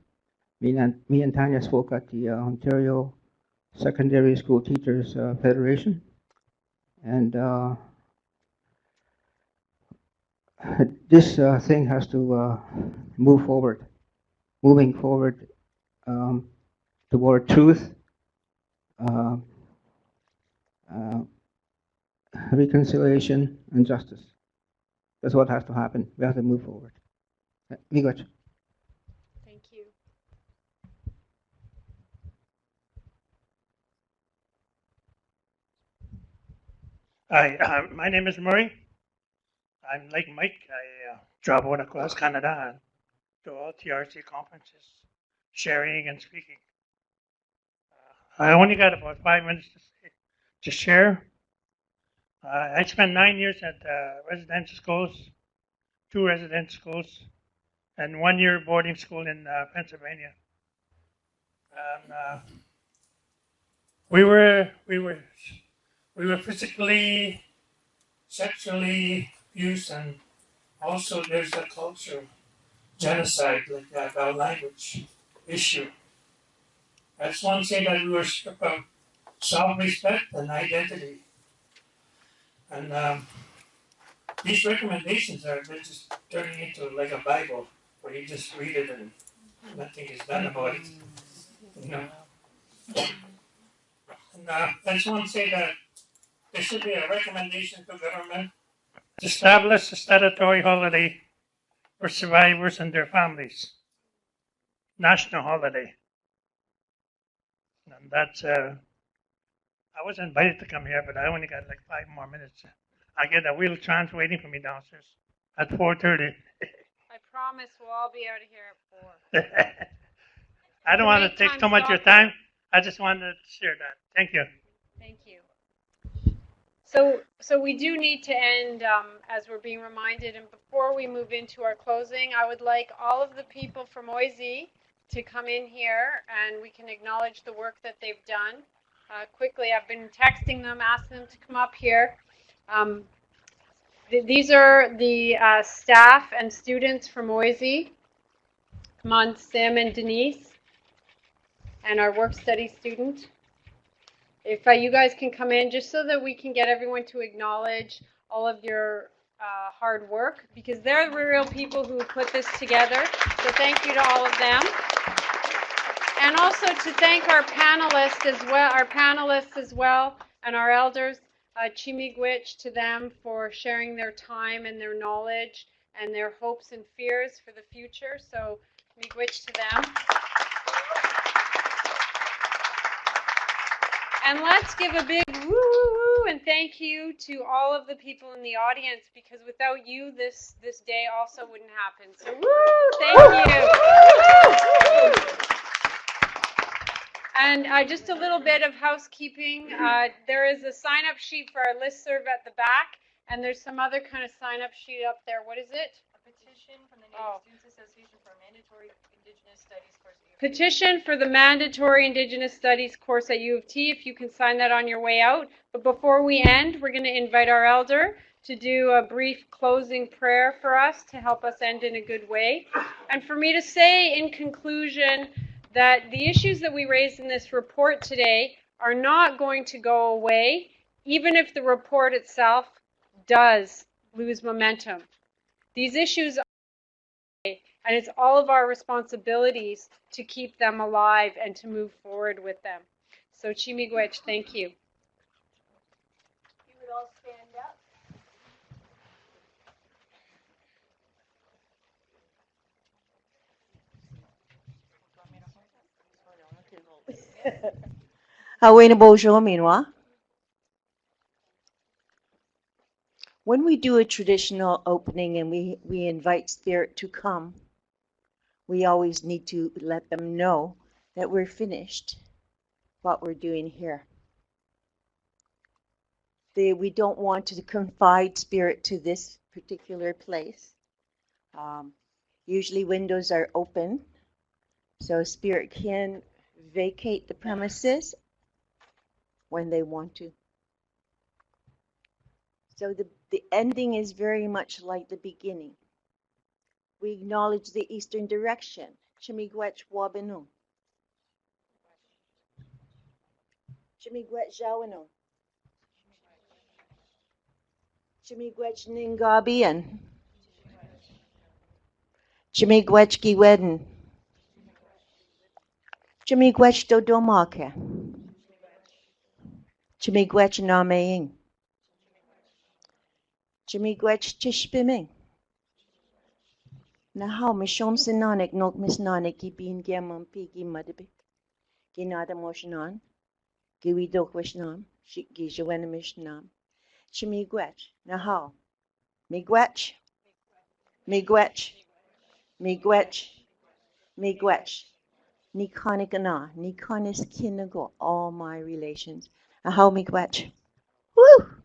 Me and Tanya spoke at the Ontario Secondary School Teachers Federation, and this thing has to move forward, moving forward toward truth, reconciliation, and justice. That's what has to happen. We have to move forward. Miigwech. Thank you. Hi, my name is Murray. I'm like Mike. I travel across Canada to all TRC conferences, sharing and speaking. I only got about 5 minutes to share. I spent 9 years at residential schools, 2 residential schools, and 1 year boarding school in Pennsylvania. And we were physically, sexually abused, and also there's a culture of genocide, like that, our language issue. I just want to say that we were stripped of self-respect and identity. And these recommendations they're just turning into like a Bible, where you just read it and nothing is done about it. You know. And I just want to say that there should be a recommendation to government to establish a statutory holiday for survivors and their families. National holiday. And that's, I was invited to come here, but I only got like 5 more minutes. I get a wheel trans waiting for me downstairs at 4:30. I promise we'll all be out of here at 4. I don't want to take too much of your time. I just wanted to share that. Thank you. Thank you. So we do need to end as we're being reminded. And before we move into our closing, I would like all of the people from OISE to come in here and we can acknowledge the work that they've done. Quickly, I've been texting them, asking them to come up here. These are the staff and students from OISE. Come on, Sim and Denise, and our work study student. If you guys can come in, just so that we can get everyone to acknowledge all of your hard work, because they're the real people who put this together. So thank you to all of them. And also to thank our panelists as well, and our elders, Chimigwich, to them for sharing their time and their knowledge and their hopes and fears for the future. So Miigwech to them. And let's give a big woo and thank you to all of the people in the audience, because without you, this day also wouldn't happen. So woo, thank you. And just a little bit of housekeeping. There is a sign-up sheet for our listserv at the back, and there's some other kind of sign-up sheet up there. What is it? A petition from the Native Students Association for a mandatory Indigenous Studies course at U of T. Petition for the mandatory Indigenous Studies course at U of T, if you can sign that on your way out. But before we end, we're going to invite our elder to do a brief closing prayer for us to help us end in a good way. And for me to say in conclusion that the issues that we raised in this report today are not going to go away, even if the report itself does lose momentum. These issues are, and it's all of our responsibilities to keep them alive and to move forward with them. So Chimigwech, thank you. You would all stand up. Hawena bonjour, Minwa. When we do a traditional opening and we invite spirit to come, we always need to let them know that we're finished what we're doing here. We don't want to confide spirit to this particular place. Usually windows are open, so spirit can vacate the premises when they want to. So the ending is very much like the beginning. We acknowledge the eastern direction. Chimigwech Wabenu. Chimigwech Jawanu. Chimigwech Ningabian. Chimigwech Giweden. Chimigwech Dodomake. Chimigwech Nameing. Chimigwech Tishpiming. Nahau Mishom Sinanik Nok Misnanik Gibin Gamum Pigi Mudabik. Ginada Moshanan. Giwi Dokwashnam. Gijawana Mishnam. Chimigwech. Nahau. Migwech. Migwech. Migwech. Migwech. Nikonikana. Nikonis Kinago. All my relations. Nahau Migwech. Woo!